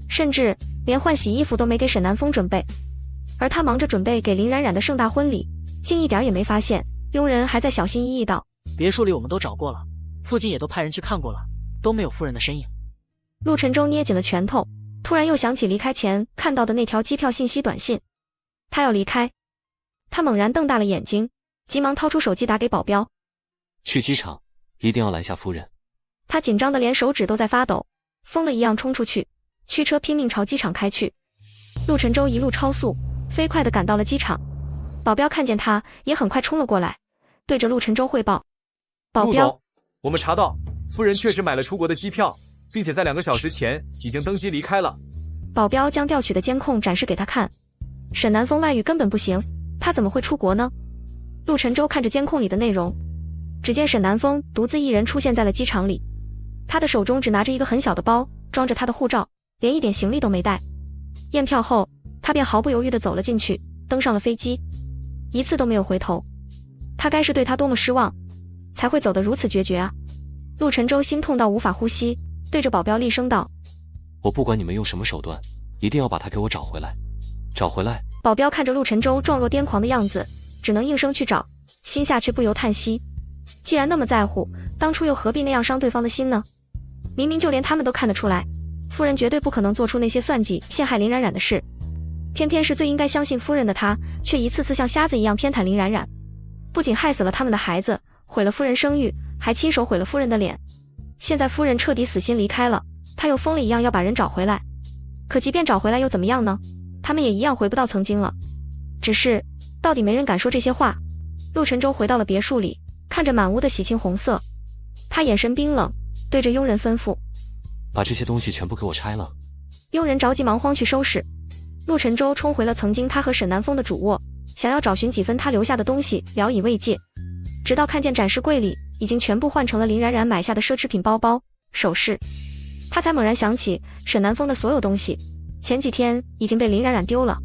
甚至连换洗衣服都没给沈南风准备。而他忙着准备给林冉冉的盛大婚礼，竟一点也没发现佣人还在小心翼翼道：别墅里我们都找过了，附近也都派人去看过了，都没有夫人的身影。陆晨舟捏紧了拳头，突然又想起离开前看到的那条机票信息短信，他要离开。他猛然瞪大了眼睛，急忙掏出手机打给保镖：去机场，一定要拦下夫人。他紧张的连手指都在发抖，疯了一样冲出去，驱车拼命朝机场开去。陆晨舟一路超速，飞快地赶到了机场。保镖看见他，也很快冲了过来，对着陆晨舟汇报：保镖，陆总，我们查到夫人确实买了出国的机票，并且在2个小时前已经登机离开了。保镖将调取的监控展示给他看。沈南风外遇根本不行，他怎么会出国呢？陆晨舟看着监控里的内容，只见沈南风独自一人出现在了机场里，他的手中只拿着一个很小的包，装着他的护照，连一点行李都没带。验票后，他便毫不犹豫地走了进去，登上了飞机，一次都没有回头。他该是对他多么失望，才会走得如此决绝啊！陆晨舟心痛到无法呼吸，对着保镖厉声道：我不管你们用什么手段，一定要把他给我找回来，找回来！保镖看着陆晨舟状若癫狂的样子，只能应声去找，心下却不由叹息。既然那么在乎，当初又何必那样伤对方的心呢？明明就连他们都看得出来，夫人绝对不可能做出那些算计陷害林冉冉的事，偏偏是最应该相信夫人的他，却一次次像瞎子一样偏袒林冉冉，不仅害死了他们的孩子，毁了夫人声誉，还亲手毁了夫人的脸。现在夫人彻底死心离开了，他又疯了一样要把人找回来。可即便找回来又怎么样呢？他们也一样回不到曾经了。只是到底没人敢说这些话。陆晨舟回到了别墅里，看着满屋的喜庆红色，他眼神冰冷，对着佣人吩咐：把这些东西全部给我拆了。佣人着急忙慌去收拾。陆晨舟冲回了曾经他和沈南风的主卧，想要找寻几分他留下的东西，聊以慰藉，直到看见展示柜里已经全部换成了林冉冉买下的奢侈品包包、首饰，他才猛然想起沈南风的所有东西前几天已经被林冉冉丢了。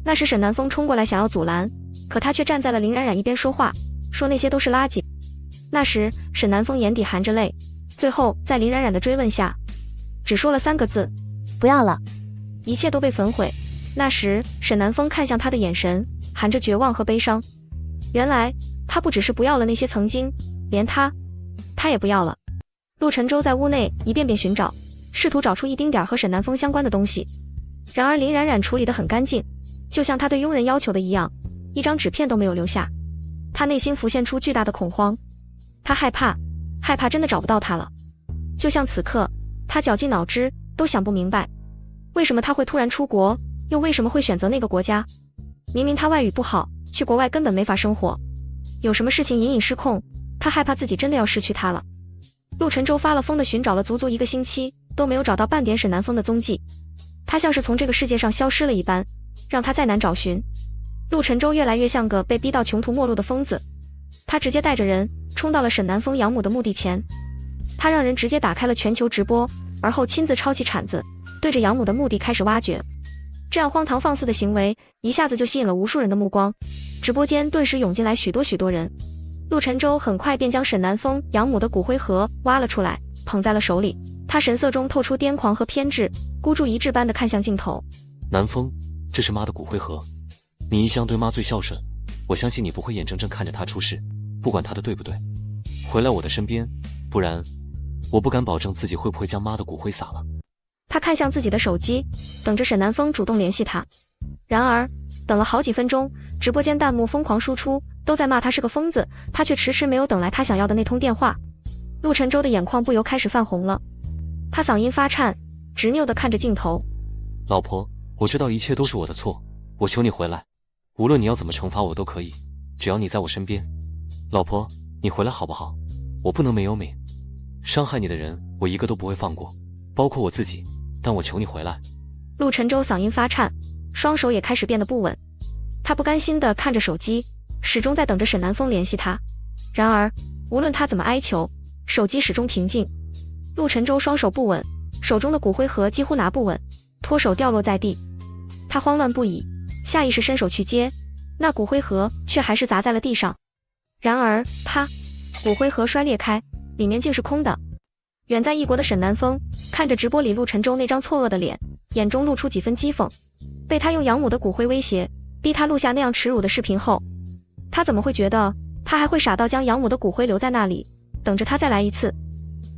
那时沈南风冲过来想要阻拦，可他却站在了林冉冉一边说话，说那些都是垃圾。那时沈南风眼底含着泪，最后在林冉冉的追问下，只说了3个字：不要了。一切都被焚毁。那时沈南风看向他的眼神含着绝望和悲伤，原来他不只是不要了那些曾经，连他也不要了。陆晨舟在屋内一遍遍寻找，试图找出一丁点和沈南风相关的东西，然而林冉冉处理得很干净，就像他对佣人要求的一样，一张纸片都没有留下。他内心浮现出巨大的恐慌，他害怕真的找不到他了。就像此刻，他绞尽脑汁都想不明白，为什么他会突然出国，又为什么会选择那个国家？明明他外语不好，去国外根本没法生活，有什么事情隐隐失控，他害怕自己真的要失去他了。陆晨舟发了疯的寻找了足足1个星期，都没有找到半点沈南风的踪迹，他像是从这个世界上消失了一般，让他再难找寻。陆晨舟越来越像个被逼到穷途末路的疯子，他直接带着人冲到了沈南风养母的墓地前，他让人直接打开了全球直播，而后亲自抄起铲子，对着养母的墓地开始挖掘。这样荒唐放肆的行为一下子就吸引了无数人的目光，直播间顿时涌进来许多人。陆晨舟很快便将沈南风养母的骨灰盒挖了出来，捧在了手里，他神色中透出癫狂和偏执，孤注一掷般的看向镜头。南风，这是妈的骨灰盒，你一向对妈最孝顺，我相信你不会眼睁睁看着她出事，不管她的对不对，回来我的身边，不然我不敢保证自己会不会将妈的骨灰撒了。他看向自己的手机，等着沈南风主动联系他。然而等了好几分钟，直播间弹幕疯狂输出，都在骂他是个疯子，他却迟迟没有等来他想要的那通电话。陆晨舟的眼眶不由开始泛红了，他嗓音发颤，执拗地看着镜头：老婆，我知道一切都是我的错，我求你回来，无论你要怎么惩罚我都可以，只要你在我身边。老婆，你回来好不好？我不能没有你，伤害你的人我一个都不会放过，包括我自己，但我求你回来。陆晨舟嗓音发颤，双手也开始变得不稳，他不甘心地看着手机，始终在等着沈南风联系他。然而，无论他怎么哀求，手机始终平静。陆晨舟双手不稳，手中的骨灰盒几乎拿不稳，脱手掉落在地。他慌乱不已，下意识伸手去接，那骨灰盒却还是砸在了地上。然而，啪！骨灰盒摔裂开，里面竟是空的。远在异国的沈南风看着直播里陆晨舟那张错愕的脸，眼中露出几分讥讽。被他用养母的骨灰威胁，逼他录下那样耻辱的视频后，他怎么会觉得他还会傻到将养母的骨灰留在那里，等着他再来一次？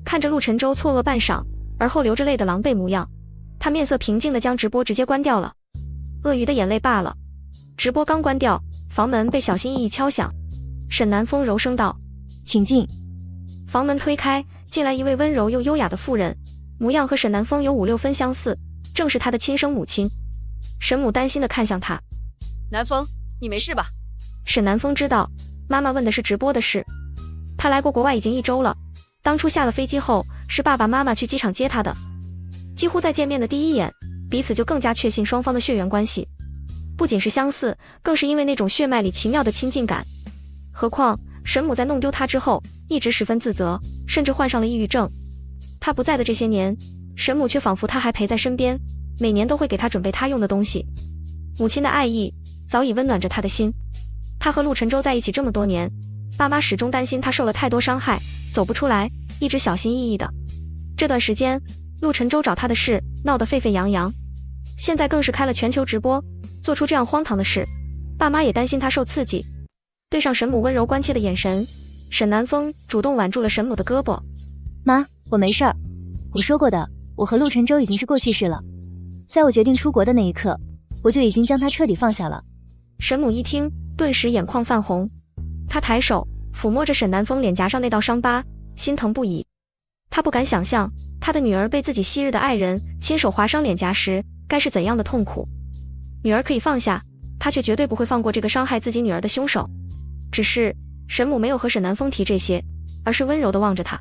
看着陆晨舟错愕半晌，而后流着泪的狼狈模样，他面色平静地将直播直接关掉了。鳄鱼的眼泪罢了。直播刚关掉，房门被小心翼翼敲响。沈南风柔声道：“请进。”房门推开，进来一位温柔又优雅的妇人，模样和沈南风有5、6分相似，正是他的亲生母亲。沈母担心地看向他：“南风，你没事吧？”沈南风知道妈妈问的是直播的事。他来过国外已经1周了，当初下了飞机后，是爸爸妈妈去机场接他的。几乎在见面的第一眼，彼此就更加确信双方的血缘关系。不仅是相似，更是因为那种血脉里奇妙的亲近感。何况沈母在弄丢他之后，一直十分自责，甚至患上了抑郁症。他不在的这些年，沈母却仿佛他还陪在身边，每年都会给他准备他用的东西。母亲的爱意早已温暖着他的心。他和陆晨舟在一起这么多年，爸妈始终担心他受了太多伤害，走不出来，一直小心翼翼的。这段时间，陆晨舟找他的事闹得沸沸扬扬，现在更是开了全球直播，做出这样荒唐的事，爸妈也担心他受刺激。对上沈母温柔关切的眼神，沈南风主动挽住了沈母的胳膊。妈，我没事儿。我说过的，我和陆晨舟已经是过去式了。在我决定出国的那一刻，我就已经将他彻底放下了。沈母一听，顿时眼眶泛红，她抬手抚摸着沈南风脸颊上那道伤疤，心疼不已。她不敢想象，她的女儿被自己昔日的爱人亲手划伤脸颊时，该是怎样的痛苦。女儿可以放下，她却绝对不会放过这个伤害自己女儿的凶手。只是沈母没有和沈南风提这些，而是温柔地望着他。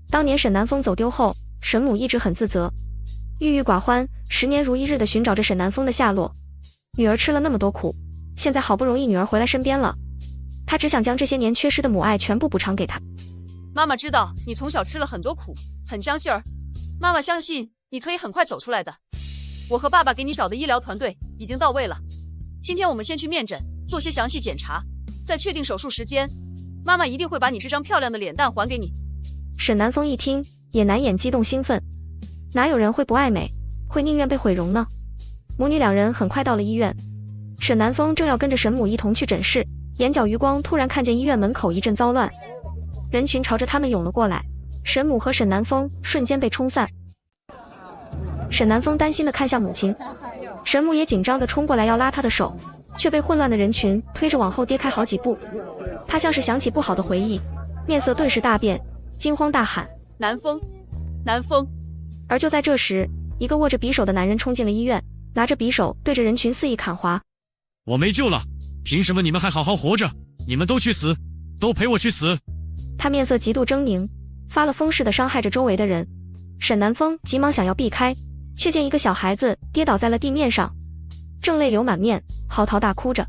当年沈南风走丢后，沈母一直很自责，郁郁寡欢，10年如一日地寻找着沈南风的下落。女儿吃了那么多苦，现在好不容易女儿回来身边了，她只想将这些年缺失的母爱全部补偿给她。妈妈知道你从小吃了很多苦，很相信儿，妈妈相信你可以很快走出来的。我和爸爸给你找的医疗团队已经到位了，今天我们先去面诊，做些详细检查，再确定手术时间，妈妈一定会把你这张漂亮的脸蛋还给你。沈南风一听，也难掩激动兴奋。哪有人会不爱美，会宁愿被毁容呢？母女2人很快到了医院，沈南风正要跟着沈母一同去诊室，眼角余光突然看见医院门口一阵骚乱，人群朝着他们涌了过来，沈母和沈南风瞬间被冲散。沈南风担心地看向母亲，沈母也紧张地冲过来要拉他的手，却被混乱的人群推着往后跌开好几步。他像是想起不好的回忆，面色顿时大变，惊慌大喊：“南风，南风！”而就在这时，一个握着匕首的男人冲进了医院，拿着匕首对着人群肆意砍划。我没救了，凭什么你们还好好活着？你们都去死，都陪我去死！他面色极度狰狞，发了疯似的伤害着周围的人。沈南风急忙想要避开，却见一个小孩子跌倒在了地面上，正泪流满面，嚎啕大哭着，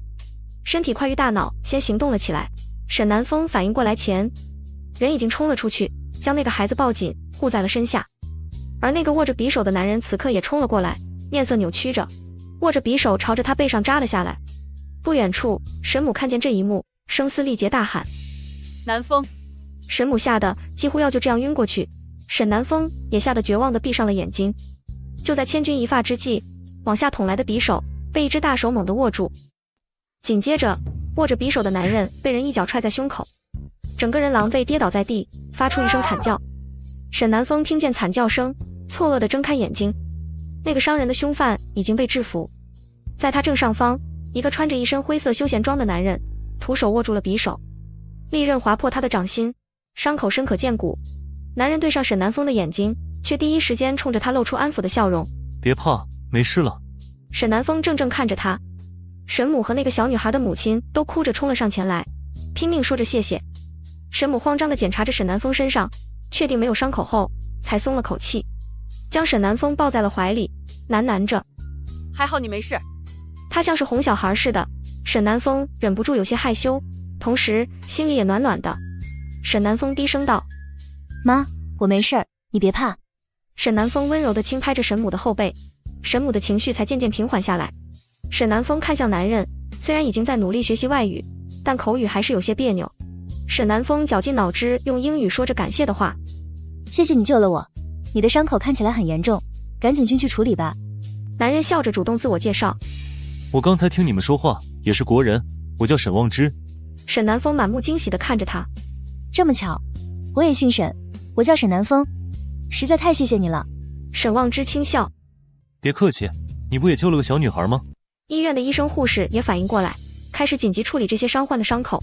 身体快于大脑，先行动了起来。沈南风反应过来前，人已经冲了出去，将那个孩子抱紧护在了身下。而那个握着匕首的男人此刻也冲了过来，面色扭曲着，握着匕首朝着他背上扎了下来。不远处，沈母看见这一幕，声嘶力竭大喊：“南风！”沈母吓得几乎要就这样晕过去，沈南风也吓得绝望地闭上了眼睛。就在千钧一发之际，往下捅来的匕首被一只大手猛地握住，紧接着握着匕首的男人被人一脚踹在胸口，整个人狼狈跌倒在地，发出一声惨叫。沈南风听见惨叫声，错愕地睁开眼睛，那个伤人的凶犯已经被制服，在他正上方，一个穿着一身灰色休闲装的男人徒手握住了匕首，利刃划破他的掌心，伤口深可见骨。男人对上沈南风的眼睛，却第一时间冲着他露出安抚的笑容：“别怕，没事了。”沈南风怔怔看着他，沈母和那个小女孩的母亲都哭着冲了上前来，拼命说着谢谢。沈母慌张地检查着沈南风身上，确定没有伤口后，才松了口气，将沈南风抱在了怀里，喃喃着：“还好你没事。”他像是哄小孩似的，沈南风忍不住有些害羞，同时心里也暖暖的，沈南风低声道：“妈，我没事儿，你别怕。”沈南风温柔地轻拍着沈母的后背，沈母的情绪才渐渐平缓下来。沈南风看向男人，虽然已经在努力学习外语，但口语还是有些别扭。沈南风绞尽脑汁用英语说着感谢的话：“谢谢你救了我，你的伤口看起来很严重，赶紧去处理吧。”男人笑着主动自我介绍：“我刚才听你们说话，也是国人，我叫沈望之。”沈南风满目惊喜地看着他：“这么巧，我也姓沈，我叫沈南风，实在太谢谢你了。”沈望之轻笑：“别客气，你不也救了个小女孩吗？”医院的医生护士也反应过来，开始紧急处理这些伤患的伤口。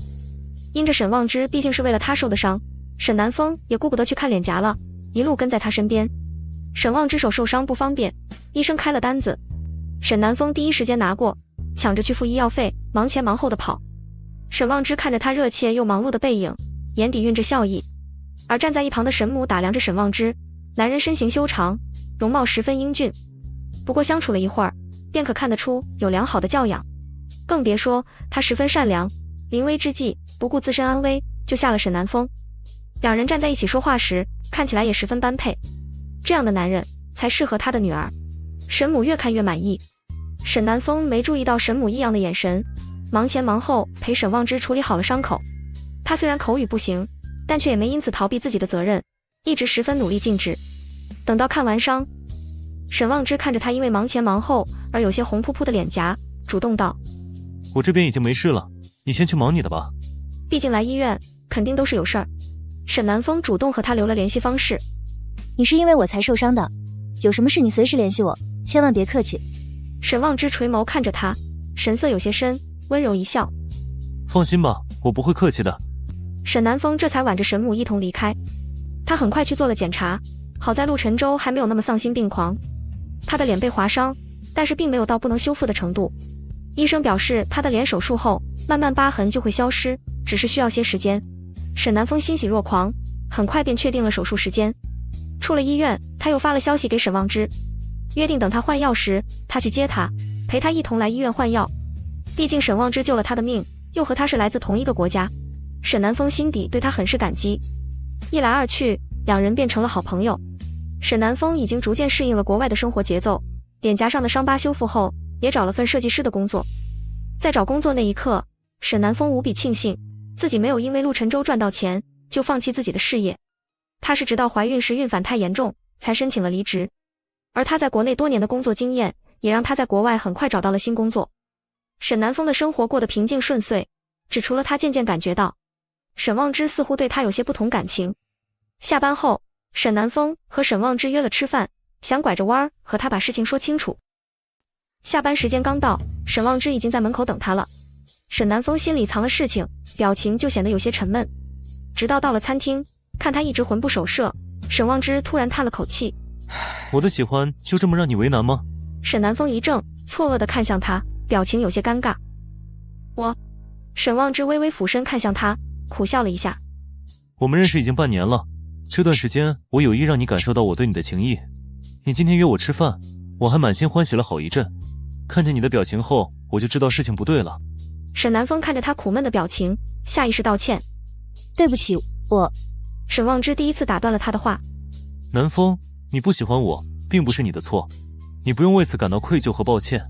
因着沈望之毕竟是为了他受的伤，沈南风也顾不得去看脸颊了，一路跟在他身边。沈望之手受伤不方便，医生开了单子，沈南风第一时间拿过，抢着去付医药费，忙前忙后的跑。沈望之看着他热切又忙碌的背影，眼底蕴着笑意。而站在一旁的沈母打量着沈望之，男人身形修长，容貌十分英俊，不过相处了一会儿，便可看得出有良好的教养，更别说他十分善良，临危之际不顾自身安危，救下了沈南风。两人站在一起说话时，看起来也十分般配，这样的男人才适合他的女儿。沈母越看越满意，沈南风没注意到沈母异样的眼神，忙前忙后陪沈望之处理好了伤口。他虽然口语不行，但却也没因此逃避自己的责任，一直十分努力尽职。等到看完伤，沈望之看着他因为忙前忙后而有些红扑扑的脸颊，主动道：“我这边已经没事了，你先去忙你的吧。毕竟来医院肯定都是有事儿。”沈南风主动和他留了联系方式：“你是因为我才受伤的，有什么事你随时联系我，千万别客气。”沈望之垂眸看着他，神色有些深，温柔一笑：“放心吧，我不会客气的。”沈南风这才挽着沈母一同离开。他很快去做了检查，好在陆晨舟还没有那么丧心病狂。他的脸被划伤，但是并没有到不能修复的程度。医生表示他的脸手术后慢慢疤痕就会消失，只是需要些时间。沈南风欣喜若狂，很快便确定了手术时间。出了医院，他又发了消息给沈望之，约定等他换药时，他去接他，陪他一同来医院换药。毕竟沈望之救了他的命，又和他是来自同一个国家，沈南风心底对他很是感激。一来二去，两人变成了好朋友。沈南风已经逐渐适应了国外的生活节奏，脸颊上的伤疤修复后，也找了份设计师的工作。在找工作那一刻，沈南风无比庆幸自己没有因为陆晨舟赚到钱就放弃自己的事业。他是直到怀孕时孕反太严重才申请了离职，而他在国内多年的工作经验也让他在国外很快找到了新工作。沈南风的生活过得平静顺遂，只除了他渐渐感觉到沈望之似乎对他有些不同感情。下班后，沈南风和沈望之约了吃饭，想拐着弯儿和他把事情说清楚。下班时间刚到，沈望之已经在门口等他了。沈南风心里藏了事情，表情就显得有些沉闷。直到到了餐厅，看他一直魂不守舍，沈望之突然叹了口气：“我的喜欢就这么让你为难吗？”沈南风一怔，错愕地看向他，表情有些尴尬。我……沈望之微微俯身看向他，苦笑了一下：“我们认识已经半年了，这段时间我有意让你感受到我对你的情谊。你今天约我吃饭，我还满心欢喜了好一阵。看见你的表情后，我就知道事情不对了。”沈南风看着他苦闷的表情，下意识道歉：“对不起，我……”沈望之第一次打断了他的话：“南风，你不喜欢我，并不是你的错，你不用为此感到愧疚和抱歉。”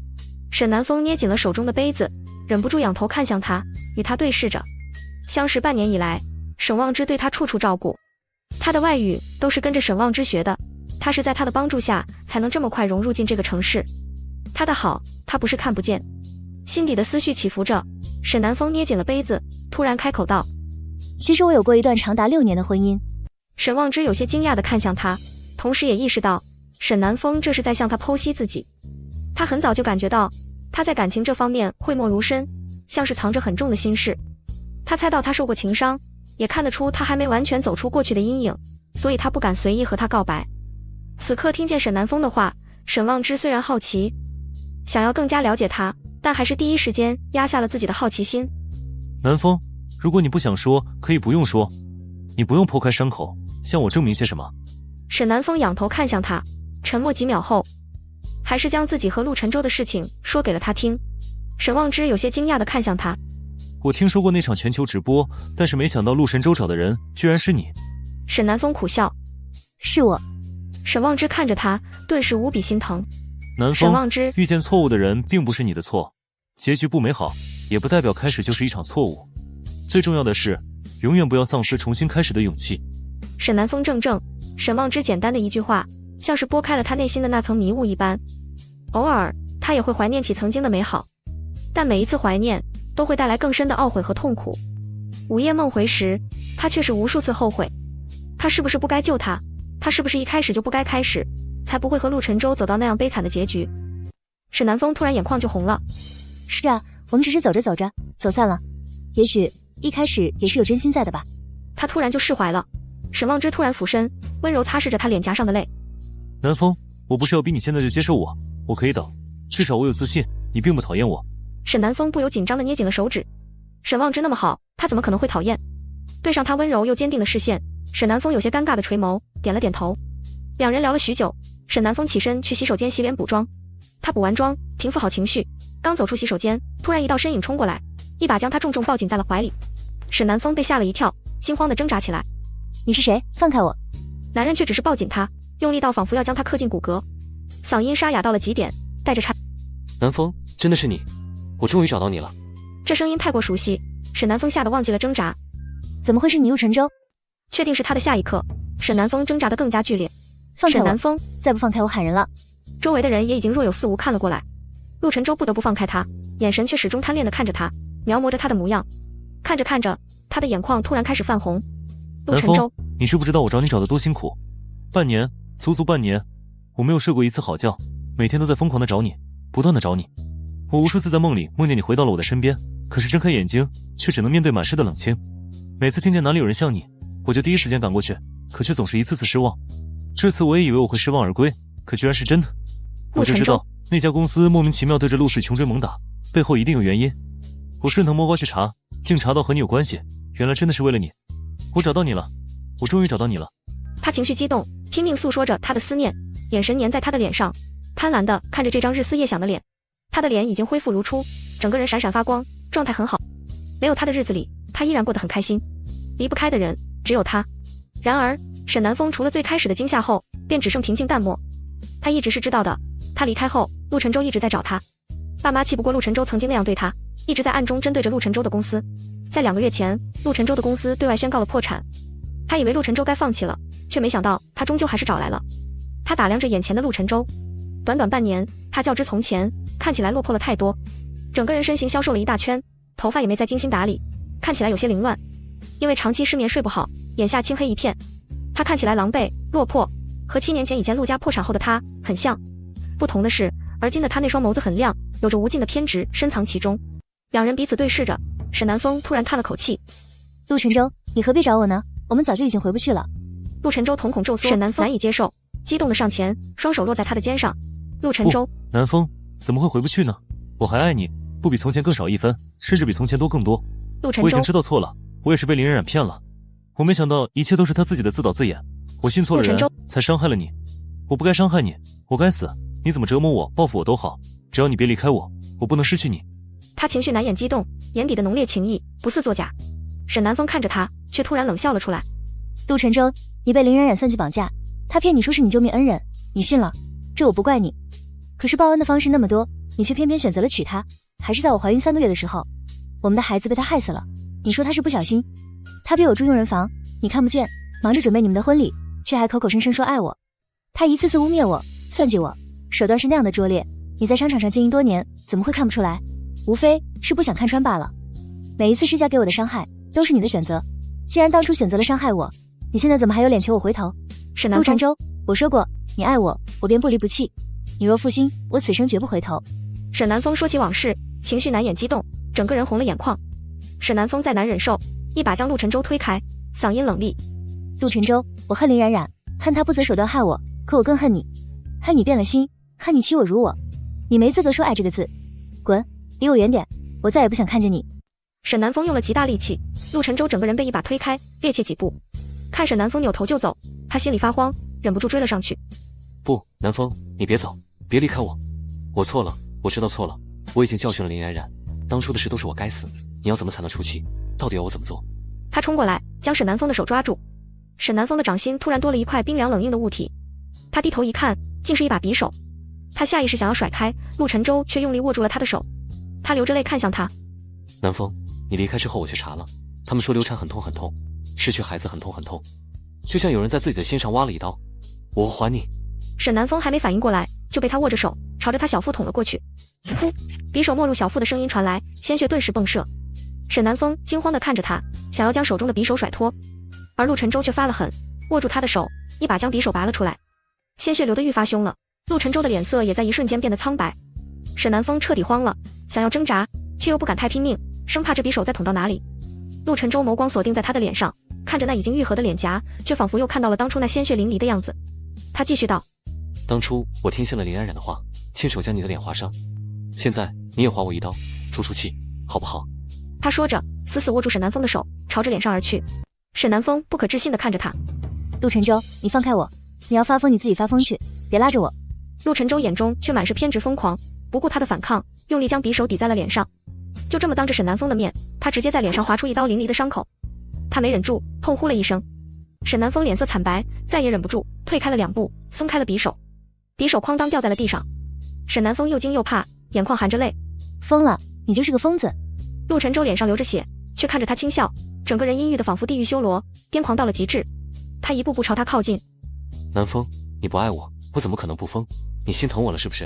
沈南风捏紧了手中的杯子，忍不住仰头看向他，与他对视着。相识半年以来，沈望之对他处处照顾，他的外语都是跟着沈望之学的，他是在他的帮助下才能这么快融入进这个城市。他的好，他不是看不见。心底的思绪起伏着，沈南风捏紧了杯子，突然开口道：“其实我有过一段长达6年的婚姻。”沈望之有些惊讶地看向他，同时也意识到沈南风这是在向他剖析自己。他很早就感觉到他在感情这方面讳莫如深，像是藏着很重的心事。他猜到他受过情伤，也看得出他还没完全走出过去的阴影，所以他不敢随意和他告白。此刻听见沈南风的话，沈望之虽然好奇，想要更加了解他，但还是第一时间压下了自己的好奇心。南风，如果你不想说，可以不用说，你不用剖开伤口，向我证明些什么。沈南风仰头看向他，沉默几秒后，还是将自己和陆晨舟的事情说给了他听。沈望之有些惊讶地看向他：“我听说过那场全球直播，但是没想到陆神州找的人居然是你。沈南风苦笑，是我。沈望之看着他，顿时无比心疼。南风，沈望之遇见错误的人并不是你的错，结局不美好，也不代表开始就是一场错误。最重要的是，永远不要丧失重新开始的勇气。沈南风怔怔，沈望之简单的一句话，像是拨开了他内心的那层迷雾一般。偶尔，他也会怀念起曾经的美好，但每一次怀念都会带来更深的懊悔和痛苦。午夜梦回时，他却是无数次后悔，他是不是不该救他？他是不是一开始就不该开始，才不会和陆晨舟走到那样悲惨的结局？沈南风突然眼眶就红了。是啊，我们只是走着走着，走散了。也许一开始也是有真心在的吧。他突然就释怀了。沈望之突然俯身，温柔擦拭着他脸颊上的泪。南风，我不是要逼你现在就接受我，我可以等，至少我有自信，你并不讨厌我。沈南风不由紧张地捏紧了手指。沈望之那么好，他怎么可能会讨厌？对上他温柔又坚定的视线，沈南风有些尴尬的垂眸，点了点头。两人聊了许久，沈南风起身去洗手间洗脸补妆。他补完妆，平复好情绪，刚走出洗手间，突然一道身影冲过来，一把将他重重抱紧在了怀里。沈南风被吓了一跳，惊慌地挣扎起来。你是谁？放开我！男人却只是抱紧他，用力到仿佛要将他刻进骨骼，嗓音沙哑到了极点，带着颤。南风，真的是你，我终于找到你了。这声音太过熟悉，沈南风吓得忘记了挣扎。怎么会是你陆晨舟？确定是他的下一刻，沈南风挣扎得更加剧烈。放开我！沈南风，再不放开我喊人了。周围的人也已经若有似无看了过来。陆晨舟不得不放开他，眼神却始终贪恋地看着他，描摹着他的模样。看着看着，他的眼眶突然开始泛红。陆晨舟，你知不知道我找你找得多辛苦？半年，足足半年，我没有睡过一次好觉，每天都在疯狂地找你，不断地找你。我无数次在梦里梦见你回到了我的身边，可是睁开眼睛，却只能面对满是的冷清。每次听见哪里有人像你，我就第一时间赶过去，可却总是一次次失望。这次我也以为我会失望而归，可居然是真的。我就知道那家公司莫名其妙对着陆氏穷追猛打，背后一定有原因。我顺藤摸瓜去查，竟查到和你有关系，原来真的是为了你。我找到你了，我终于找到你了。他情绪激动，拼命诉说着他的思念，眼神粘在他的脸上，贪婪地看着这张日思夜想的脸。他的脸已经恢复如初，整个人闪闪发光，状态很好。没有他的日子里，他依然过得很开心。离不开的人只有他。然而沈南风除了最开始的惊吓后，便只剩平静淡漠。他一直是知道的，他离开后，陆晨舟一直在找他。爸妈气不过陆晨舟曾经那样对他，一直在暗中针对着陆晨舟的公司。在2个月前，陆晨舟的公司对外宣告了破产。他以为陆晨舟该放弃了，却没想到他终究还是找来了。他打量着眼前的陆晨舟，短短半年，他较之从前看起来落魄了太多，整个人身形消瘦了一大圈，头发也没再精心打理，看起来有些凌乱。因为长期失眠睡不好，眼下青黑一片。他看起来狼狈落魄，和7年前以前陆家破产后的他很像。不同的是，而今的他那双眸子很亮，有着无尽的偏执深藏其中。两人彼此对视着，沈南风突然叹了口气。陆晨舟，你何必找我呢？我们早就已经回不去了。陆晨舟瞳孔骤缩，沈南风难以接受，激动的上前，双手落在他的肩上。陆晨舟，南风，怎么会回不去呢？我还爱你，不比从前更少一分，甚至比从前多更多。陆晨舟，我已经知道错了，我也是被林冉冉骗了。我没想到一切都是他自己的自导自演，我信错了人，才伤害了你。我不该伤害你，我该死。你怎么折磨我、报复我都好，只要你别离开我，我不能失去你。他情绪难掩激动，眼底的浓烈情意不似作假。沈南风看着他，却突然冷笑了出来。陆晨舟，你被林冉冉算计绑架，他骗你说是你救命恩人，你信了，这我不怪你。可是报恩的方式那么多，你却偏偏选择了娶她，还是在我怀孕3个月的时候，我们的孩子被他害死了。你说他是不小心？他逼我住佣人房，你看不见，忙着准备你们的婚礼，却还口口声声说爱我。他一次次污蔑我，算计我，手段是那样的拙劣，你在商场上经营多年，怎么会看不出来？无非是不想看穿罢了。每一次施加给我的伤害，都是你的选择。既然当初选择了伤害我，你现在怎么还有脸求我回头？沈南风，陆晨舟，我说过，你爱我，我便不离不弃。你若负心，我此生绝不回头。沈南风说起往事，情绪难掩激动，整个人红了眼眶。沈南风再难忍受，一把将陆晨舟推开，嗓音冷厉：陆晨舟，我恨林冉冉，恨他不择手段害我，可我更恨你，恨你变了心，恨你欺我辱我。你没资格说爱这个字，滚，离我远点，我再也不想看见你。沈南风用了极大力气，陆晨舟整个人被一把推开，趔趄几步。看沈南风扭头就走，他心里发慌，忍不住追了上去。不，南风，你别走，别离开我。我错了，我知道错了，我已经教训了林冉冉，当初的事都是我该死，你要怎么才能出气？到底要我怎么做？他冲过来，将沈南风的手抓住。沈南风的掌心突然多了一块冰凉冷硬的物体，他低头一看，竟是一把匕首。他下意识想要甩开，陆晨舟却用力握住了他的手。他流着泪看向他。南风，你离开之后我去查了，他们说流产很痛很痛，失去孩子很痛很痛，就像有人在自己的心上挖了一刀。我还你。沈南风还没反应过来，就被他握着手朝着他小腹捅了过去。噗！匕首没入小腹的声音传来，鲜血顿时迸射。沈南风惊慌地看着他，想要将手中的匕首甩脱，而陆晨舟却发了狠，握住他的手，一把将匕首拔了出来。鲜血流得愈发凶了，陆晨舟的脸色也在一瞬间变得苍白。沈南风彻底慌了，想要挣扎，却又不敢太拼命，生怕这匕首再捅到哪里。陆晨舟眸光锁定在他的脸上，看着那已经愈合的脸颊，却仿佛又看到了当初那鲜血淋漓的样子。他继续道：当初我听信了林冉冉的话，亲手将你的脸划伤，现在你也划我一刀，出气，好不好？他说着，死死握住沈南风的手，朝着脸上而去。沈南风不可置信地看着他。陆晨舟，你放开我，你要发疯你自己发疯去，别拉着我。陆晨舟眼中却满是偏执疯狂，不顾他的反抗，用力将匕首抵在了脸上。就这么当着沈南风的面，他直接在脸上划出一刀淋漓的伤口。他没忍住，痛呼了一声。沈南风脸色惨白，再也忍不住，退开了2步，松开了匕首。匕首哐当掉在了地上。沈南风又惊又怕，眼眶含着泪。疯了，你就是个疯子。陆晨舟脸上流着血，却看着他轻笑，整个人阴郁的仿佛地狱修罗，癫狂到了极致。他一步步朝他靠近。南风，你不爱我，我怎么可能不疯？你心疼我了是不是？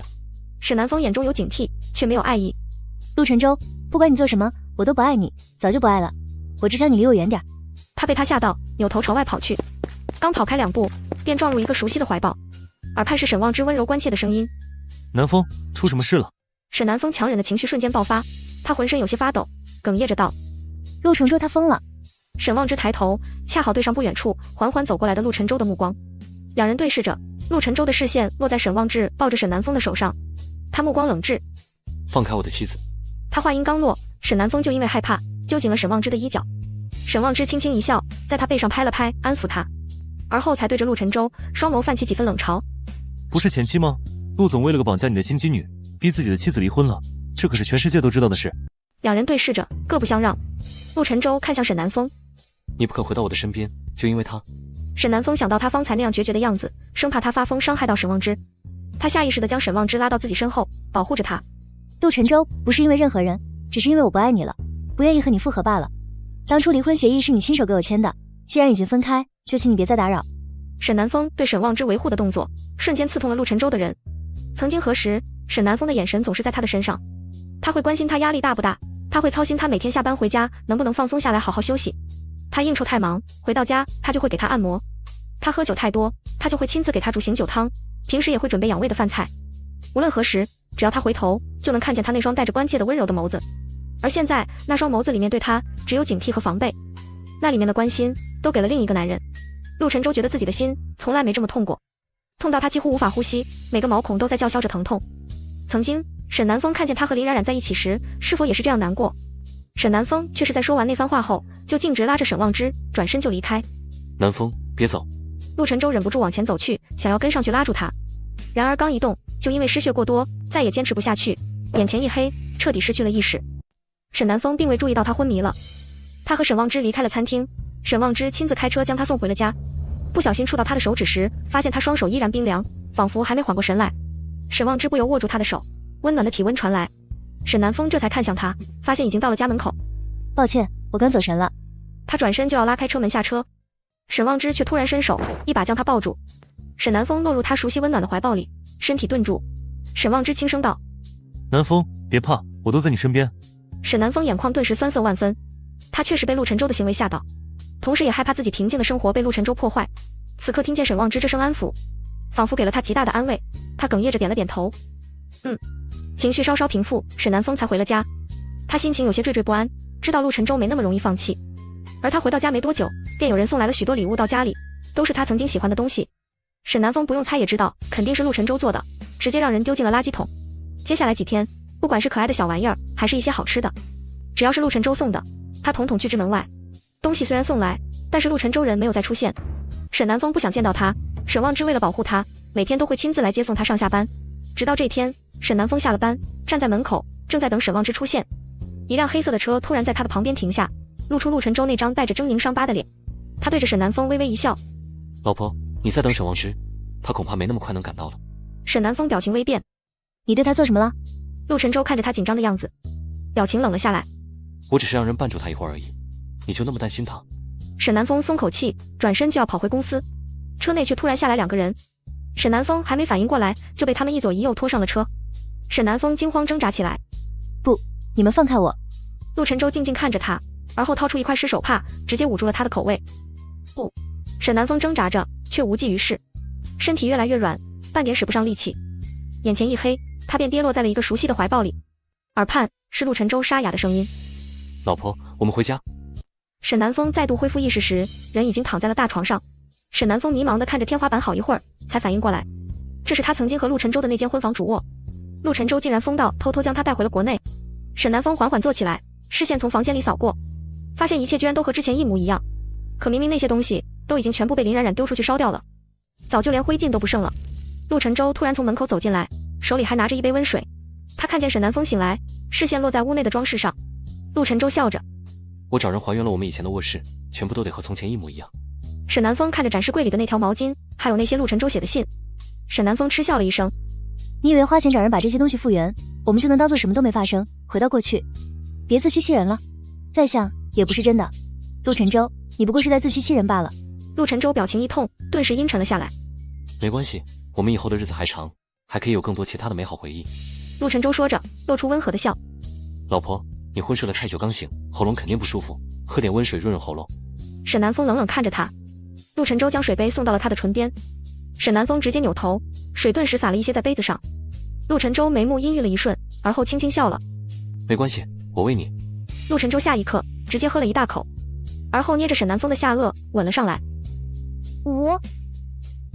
沈南风眼中有警惕，却没有爱意。陆晨舟，不管你做什么，我都不爱你，早就不爱了。我只想你离我远点。他被他吓到，扭头朝外跑去。刚跑开2步，便撞入一个熟悉的怀抱，耳畔是沈望之温柔关切的声音：南风，出什么事了？沈南风强忍的情绪瞬间爆发，他浑身有些发抖，哽咽着道：陆晨舟他疯了。沈望之抬头，恰好对上不远处缓缓走过来的陆晨舟的目光。两人对视着，陆晨舟的视线落在沈望之抱着沈南风的手上，他目光冷滞。放开我的妻子。他话音刚落，沈南风就因为害怕揪紧了沈望之的衣角。沈望之轻轻一笑，在他背上拍了拍，安抚他，而后才对着陆晨舟双眸泛起几分冷嘲：不是前妻吗？陆总为了个绑架你的心机女，逼自己的妻子离婚了，这可是全世界都知道的事。两人对视着，各不相让。陆晨舟看向沈南风：你不肯回到我的身边，就因为他？沈南风想到他方才那样决绝的样子，生怕他发疯伤害到沈望之，他下意识地将沈望之拉到自己身后，保护着他。陆晨舟，不是因为任何人，只是因为我不爱你了，不愿意和你复合罢了。当初离婚协议是你亲手给我签的，既然已经分开，就请你别再打扰。沈南风对沈望之维护的动作，瞬间刺痛了陆晨舟的人。曾经何时，沈南风的眼神总是在他的身上，他会关心他压力大不大，他会操心他每天下班回家能不能放松下来好好休息。他应酬太忙，回到家他就会给他按摩；他喝酒太多，他就会亲自给他煮醒酒汤，平时也会准备养胃的饭菜。无论何时，只要他回头，就能看见他那双带着关切的温柔的眸子。而现在，那双眸子里面对他只有警惕和防备，那里面的关心都给了另一个男人。陆晨舟觉得自己的心从来没这么痛过，痛到他几乎无法呼吸，每个毛孔都在叫嚣着疼痛。曾经，沈南风看见他和林冉冉在一起时，是否也是这样难过？沈南风却是在说完那番话后，就径直拉着沈望之转身就离开。南风，别走！陆晨舟忍不住往前走去，想要跟上去拉住他，然而刚一动，就因为失血过多，再也坚持不下去，眼前一黑，彻底失去了意识。沈南风并未注意到他昏迷了，他和沈望之离开了餐厅，沈望之亲自开车将他送回了家。不小心触到他的手指时，发现他双手依然冰凉，仿佛还没缓过神来。沈望之不由握住他的手，温暖的体温传来。沈南风这才看向他，发现已经到了家门口。抱歉，我刚走神了。他转身就要拉开车门下车，沈望之却突然伸手一把将他抱住。沈南风落入他熟悉温暖的怀抱里，身体顿住。沈望之轻声道：南风，别怕，我都在你身边。沈南风眼眶顿时酸涩万分，他确实被陆晨舟的行为吓到，同时也害怕自己平静的生活被陆晨舟破坏。此刻听见沈望之这声安抚，仿佛给了他极大的安慰，他哽咽着点了点头。情绪稍稍平复，沈南风才回了家。他心情有些惴惴不安，知道陆晨舟没那么容易放弃。而他回到家没多久，便有人送来了许多礼物到家里，都是他曾经喜欢的东西。沈南风不用猜也知道，肯定是陆晨舟做的，直接让人丢进了垃圾桶。接下来几天，不管是可爱的小玩意儿，还是一些好吃的，只要是陆晨舟送的，他统统拒之门外。东西虽然送来，但是陆晨舟人没有再出现。沈南风不想见到他，沈望之为了保护他，每天都会亲自来接送他上下班。直到这天，沈南风下了班，站在门口，正在等沈望之出现。一辆黑色的车突然在他的旁边停下，露出陆晨舟那张带着狰狞伤疤的脸。他对着沈南风微微一笑：“老婆，你在等沈王之，他恐怕没那么快能赶到了。”沈南风表情微变：“你对他做什么了？”陆晨舟看着他紧张的样子，表情冷了下来：“我只是让人绊住他一会儿而已，你就那么担心他？”沈南风松口气，转身就要跑回公司，车内却突然下来2个人。沈南风还没反应过来，就被他们一左一右拖上了车。沈南风惊慌挣扎起来：“不，你们放开我！”陆晨舟静静看着他，而后掏出一块湿手帕，直接捂住了他的口胃。不，沈南风挣扎着，却无济于事，身体越来越软，半点使不上力气。眼前一黑，他便跌落在了一个熟悉的怀抱里，耳畔是陆晨舟沙哑的声音：“老婆，我们回家。”沈南风再度恢复意识时，人已经躺在了大床上。沈南风迷茫地看着天花板好一会儿，才反应过来，这是他曾经和陆晨舟的那间婚房主卧。陆晨舟竟然疯到偷偷将他带回了国内。沈南风缓缓坐起来，视线从房间里扫过，发现一切居然都和之前一模一样。可明明那些东西都已经全部被林冉冉丢出去烧掉了，早就连灰烬都不剩了。陆晨舟突然从门口走进来，手里还拿着一杯温水。他看见沈南风醒来，视线落在屋内的装饰上。陆晨舟笑着：“我找人还原了我们以前的卧室，全部都得和从前一模一样。”沈南风看着展示柜里的那条毛巾，还有那些陆晨舟写的信。沈南风嗤笑了一声：“你以为花钱找人把这些东西复原，我们就能当做什么都没发生，回到过去？别自欺欺人了，再想也不是真的。陆晨舟，你不过是在自欺欺人罢了。”陆晨舟表情一痛，顿时阴沉了下来。“没关系，我们以后的日子还长，还可以有更多其他的美好回忆。”陆晨舟说着，露出温和的笑：“老婆，你昏睡了太久刚醒，喉咙肯定不舒服，喝点温水润润喉咙。”沈南风冷冷看着他。陆晨舟将水杯送到了他的唇边，沈南风直接扭头，水顿时洒了一些在杯子上。陆晨舟眉目阴郁了一瞬，而后轻轻笑了：“没关系，我喂你。”陆晨舟下一刻直接喝了一大口，而后捏着沈南风的下颚吻了上来。我……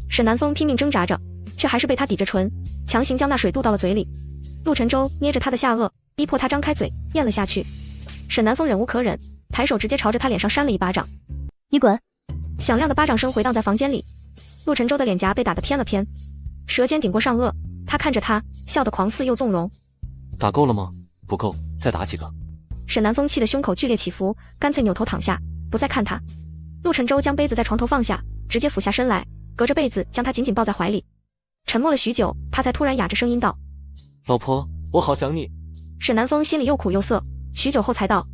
沈南风拼命挣扎着，却还是被他抵着唇，强行将那水渡到了嘴里。陆晨舟捏着他的下颚，逼迫他张开嘴咽了下去。沈南风忍无可忍，抬手直接朝着他脸上扇了一巴掌：“你滚！”响亮的巴掌声回荡在房间里，陆晨舟的脸颊被打得偏了偏，舌尖顶过上颚，他看着他，笑得狂肆又纵容：“打够了吗？不够，再打几个。”沈南风气得胸口剧烈起伏，干脆扭头躺下，不再看他。陆晨舟将杯子在床头放下，直接俯下身来，隔着被子将他紧紧抱在怀里。沉默了许久，他才突然哑着声音道：“老婆，我好想你。”沈南风心里又苦又涩，许久后才道：“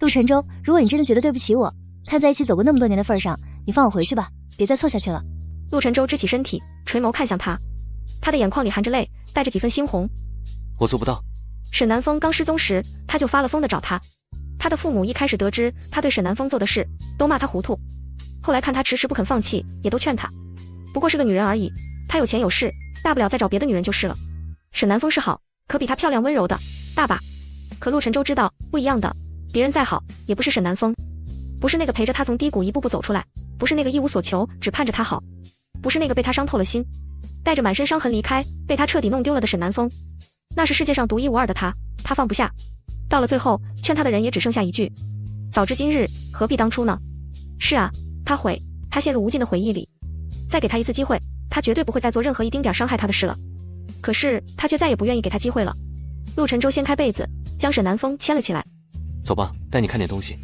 陆晨舟，如果你真的觉得对不起我，看在一起走过那么多年的份上，你放我回去吧，别再凑下去了。”陆晨舟支起身体，垂眸看向他，他的眼眶里含着泪，带着几分猩红。“我做不到。”沈南风刚失踪时，他就发了疯的找他。他的父母一开始得知他对沈南风做的事，都骂他糊涂，后来看他迟迟不肯放弃，也都劝他，不过是个女人而已，他有钱有势，大不了再找别的女人就是了。沈南风是好，可比他漂亮温柔的大把。可陆晨舟知道不一样的，别人再好也不是沈南风，不是那个陪着他从低谷一步步走出来，不是那个一无所求只盼着他好，不是那个被他伤透了心，带着满身伤痕离开，被他彻底弄丢了的沈南风。那是世界上独一无二的他，他放不下。到了最后，劝他的人也只剩下一句：早知今日，何必当初呢？是啊，他悔，他陷入无尽的回忆里。再给他一次机会，他绝对不会再做任何一丁点伤害他的事了。可是他却再也不愿意给他机会了。陆晨舟掀开被子，将沈南风牵了起来：“走吧，带你看点东西。”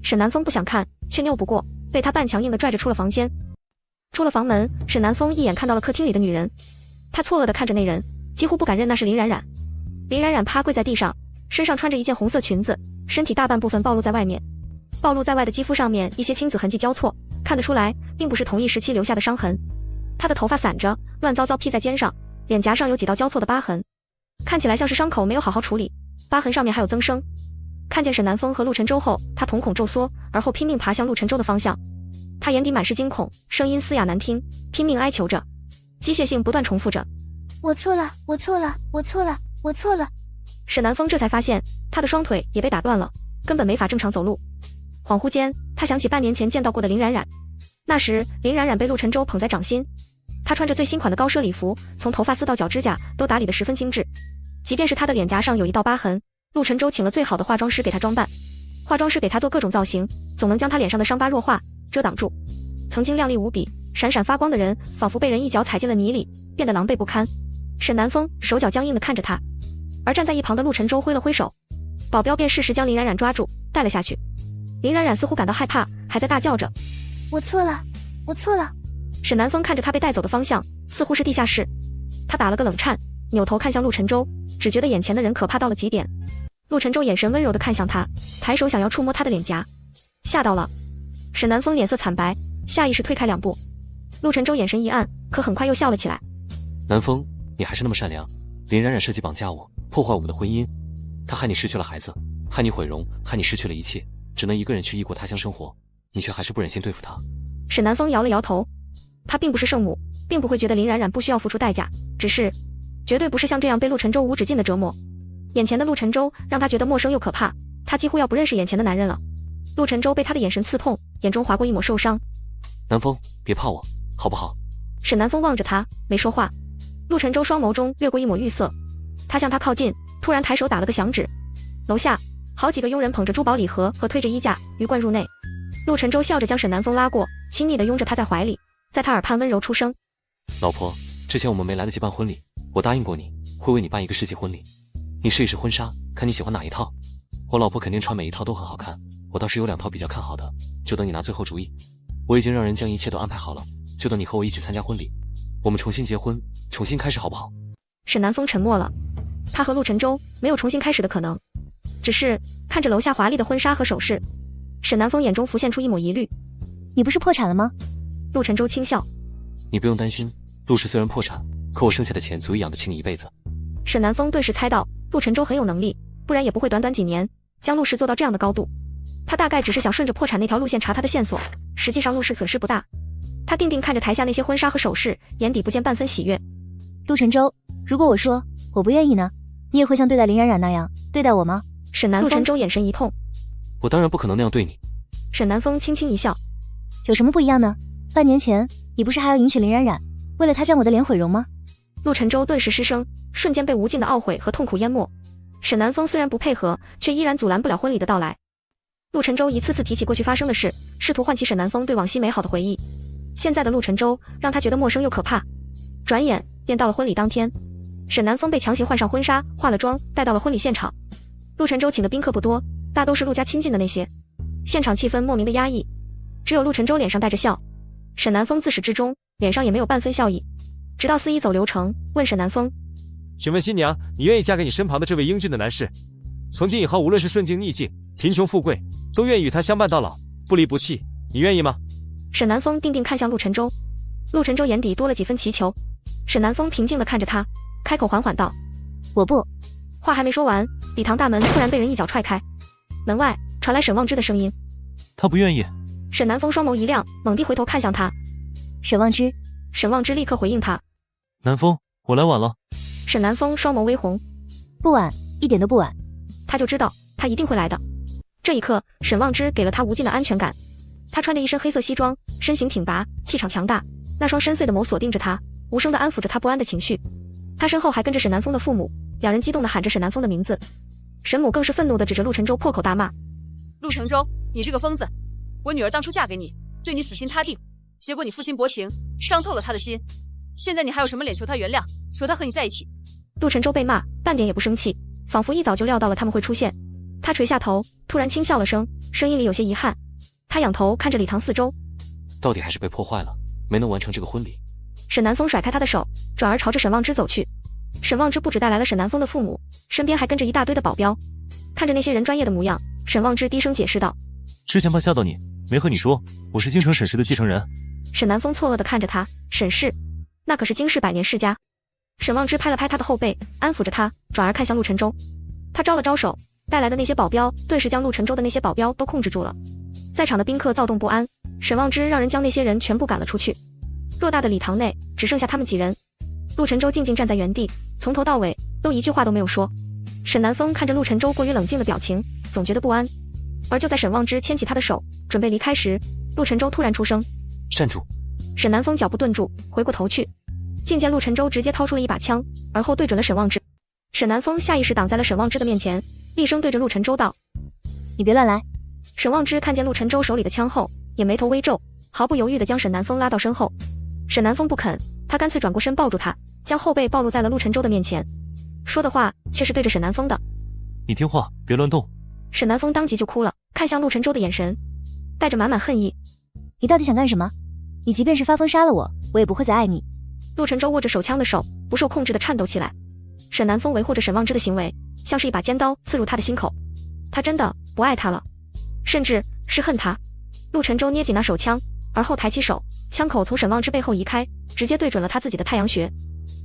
沈南风不想看，却拗不过，被他半强硬地拽着出了房间。出了房门，沈南风一眼看到了客厅里的女人，他错愕地看着那人，几乎不敢认那是林冉冉。林冉冉趴跪在地上，身上穿着一件红色裙子，身体大半部分暴露在外面，暴露在外的肌肤上面一些青紫痕迹交错，看得出来并不是同一时期留下的伤痕。她的头发散着，乱糟糟披在肩上，脸颊上有几道交错的疤痕，看起来像是伤口没有好好处理，疤痕上面还有增生。看见沈南风和陆晨舟后，他瞳孔骤缩，而后拼命爬向陆晨舟的方向。他眼底满是惊恐，声音嘶哑难听，拼命哀求着，机械性不断重复着：“我错了，我错了，我错了，我错了。”沈南风这才发现，他的双腿也被打断了，根本没法正常走路。恍惚间，他想起半年前见到过的林冉冉，那时林冉冉被陆晨舟捧在掌心，她穿着最新款的高奢礼服，从头发丝到脚指甲都打理得十分精致，即便是她的脸颊上有一道疤痕，陆晨舟请了最好的化妆师给她装扮，化妆师给她做各种造型，总能将她脸上的伤疤弱化遮挡住。曾经亮丽无比闪闪发光的人，仿佛被人一脚踩进了泥里，变得狼狈不堪。沈南风手脚僵硬地看着他，而站在一旁的陆晨舟挥了挥手：“保镖便适时将林冉冉抓住，带了下去。林冉冉似乎感到害怕，还在大叫着：“我错了，我错了。”沈南风看着他被带走的方向，似乎是地下室，他打了个冷颤，扭头看向陆晨舟，只觉得眼前的人可怕到了极点。陆晨舟眼神温柔地看向他，抬手想要触摸他的脸颊，吓到了。沈南风脸色惨白，下意识退开2步。陆晨舟眼神一暗，可很快又笑了起来。南风，你还是那么善良。林冉冉设计绑架我，破坏我们的婚姻，她害你失去了孩子，害你毁容，害你失去了一切，只能一个人去异国他乡生活，你却还是不忍心对付她。沈南风摇了摇头，他并不是圣母，并不会觉得林冉冉不需要付出代价，只是绝对不是像这样被陆晨舟无止境的折磨。眼前的陆晨舟让他觉得陌生又可怕，他几乎要不认识眼前的男人了。陆晨舟被他的眼神刺痛，眼中划过一抹受伤。南风，别怕我，好不好？沈南风望着他，没说话。陆晨舟双眸中掠过一抹欲色，他向他靠近，突然抬手打了个响指。楼下好几个佣人捧着珠宝礼盒和推着衣架鱼贯入内。陆晨舟笑着将沈南风拉过，亲昵地拥着他在怀里，在他耳畔温柔出声：“老婆，之前我们没来得及办婚礼，我答应过你会为你办一个世纪婚礼，你试一试婚纱，看你喜欢哪一套。我老婆肯定穿每一套都很好看，我倒是有2套比较看好的，就等你拿最后主意。我已经让人将一切都安排好了，就等你和我一起参加婚礼，我们重新结婚，重新开始好不好？”沈南风沉默了，他和陆晨舟没有重新开始的可能，只是看着楼下华丽的婚纱和首饰，沈南风眼中浮现出一抹疑虑：“你不是破产了吗？”陆晨舟轻笑：“你不用担心，陆氏虽然破产，可我剩下的钱足以养得起你一辈子。”沈南风顿时猜到陆晨舟很有能力，不然也不会短短几年将陆氏做到这样的高度。他大概只是想顺着破产那条路线查他的线索，实际上陆氏损失不大。他定定看着台下那些婚纱和首饰，眼底不见半分喜悦。陆晨舟，如果我说我不愿意呢，你也会像对待林冉冉那样对待我吗？沈南风，陆晨舟眼神一痛。我当然不可能那样对你。沈南风轻轻一笑。有什么不一样呢？半年前你不是还要迎娶林冉冉，为了她将我的脸毁容吗？陆晨舟顿时失声，瞬间被无尽的懊悔和痛苦淹没。沈南风虽然不配合，却依然阻拦不了婚礼的到来。陆晨舟一次次提起过去发生的事，试图唤起沈南风对往昔美好的回忆。现在的陆晨舟让他觉得陌生又可怕。转眼便到了婚礼当天，沈南风被强行换上婚纱，化了妆，带到了婚礼现场。陆晨舟请的宾客不多，大都是陆家亲近的那些，现场气氛莫名的压抑，只有陆晨舟脸上带着笑。沈南风自始至终脸上也没有半分笑意，直到司仪走流程，问沈南风：“请问新娘，你愿意嫁给你身旁的这位英俊的男士？从今以后，无论是顺境逆境，贫穷富贵，都愿意与他相伴到老，不离不弃，你愿意吗？”沈南风定定看向陆晨舟，陆晨舟眼底多了几分祈求。沈南风平静地看着他，开口缓缓道：“我不。”话还没说完，礼堂大门突然被人一脚踹开，门外传来沈望之的声音：“他不愿意。”沈南风双眸一亮，猛地回头看向他。沈望之。沈望之立刻回应他：“南风，我来晚了。”沈南风双眸微红：“不晚，一点都不晚。”他就知道他一定会来的。这一刻，沈望之给了他无尽的安全感。他穿着一身黑色西装，身形挺拔，气场强大，那双深邃的眸锁定着他，无声地安抚着他不安的情绪。他身后还跟着沈南风的父母，两人激动地喊着沈南风的名字。沈母更是愤怒地指着陆晨舟破口大骂：“陆晨舟，你这个疯子！我女儿当初嫁给你，对你死心塌地，结果你负心薄情，伤透了她的心。现在你还有什么脸求她原谅，求她和你在一起？”陆晨舟被骂，半点也不生气，仿佛一早就料到了他们会出现。他垂下头，突然轻笑了声，声音里有些遗憾。他仰头看着礼堂四周，到底还是被破坏了，没能完成这个婚礼。沈南风甩开他的手，转而朝着沈望之走去。沈望之不只带来了沈南风的父母，身边还跟着一大堆的保镖。看着那些人专业的模样，沈望之低声解释道：“之前怕吓到你，没和你说，我是京城沈氏的继承人。”沈南风错愕地看着他，沈氏，那可是京氏百年世家。沈望之拍了拍他的后背，安抚着他，转而看向陆晨舟。他招了招手，带来的那些保镖顿时将陆晨舟的那些保镖都控制住了。在场的宾客躁动不安，沈望之让人将那些人全部赶了出去。偌大的礼堂内只剩下他们几人。陆晨舟静静站在原地，从头到尾都一句话都没有说。沈南风看着陆晨舟过于冷静的表情，总觉得不安。而就在沈望之牵起他的手准备离开时，陆晨舟突然出声：“站住！”沈南风脚步顿住，回过头去，竟见陆晨舟直接掏出了一把枪，而后对准了沈望之。沈南风下意识挡在了沈望之的面前，厉声对着陆晨舟道：“你别乱来。”沈望之看见陆晨舟手里的枪后，也眉头微皱，毫不犹豫地将沈南风拉到身后。沈南风不肯，他干脆转过身抱住他，将后背暴露在了陆晨舟的面前，说的话却是对着沈南风的：“你听话，别乱动。沈南风当即就哭了，看向陆晨舟的眼神带着满满恨意。你到底想干什么？你即便是发疯杀了我，我也不会再爱你。陆晨舟握着手枪的手不受控制的颤抖起来。沈南风维护着沈望之的行为，像是一把尖刀刺入他的心口。他真的不爱他了，甚至是恨他。陆晨舟捏紧那手枪，而后抬起手，枪口从沈望之背后移开，直接对准了他自己的太阳穴。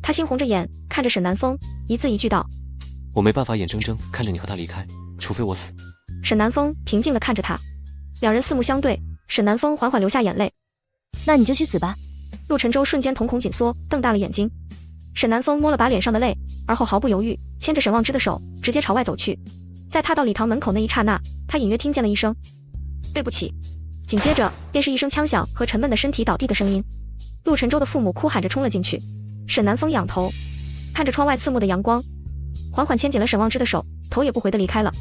他猩红着眼看着沈南风，一字一句道：我没办法眼睁睁看着你和他离开，除非我死。沈南风平静地看着他，两人四目相对，沈南风缓缓流下眼泪。那你就去死吧。陆晨舟瞬间瞳孔紧缩，瞪大了眼睛。沈南风摸了把脸上的泪，而后毫不犹豫牵着沈望之的手直接朝外走去。在踏到礼堂门口那一刹那，他隐约听见了一声对不起，紧接着便是一声枪响和沉闷的身体倒地的声音。陆晨舟的父母哭喊着冲了进去。沈南风仰头看着窗外刺目的阳光，缓缓牵紧了沈望之的手，头也不回地离开了。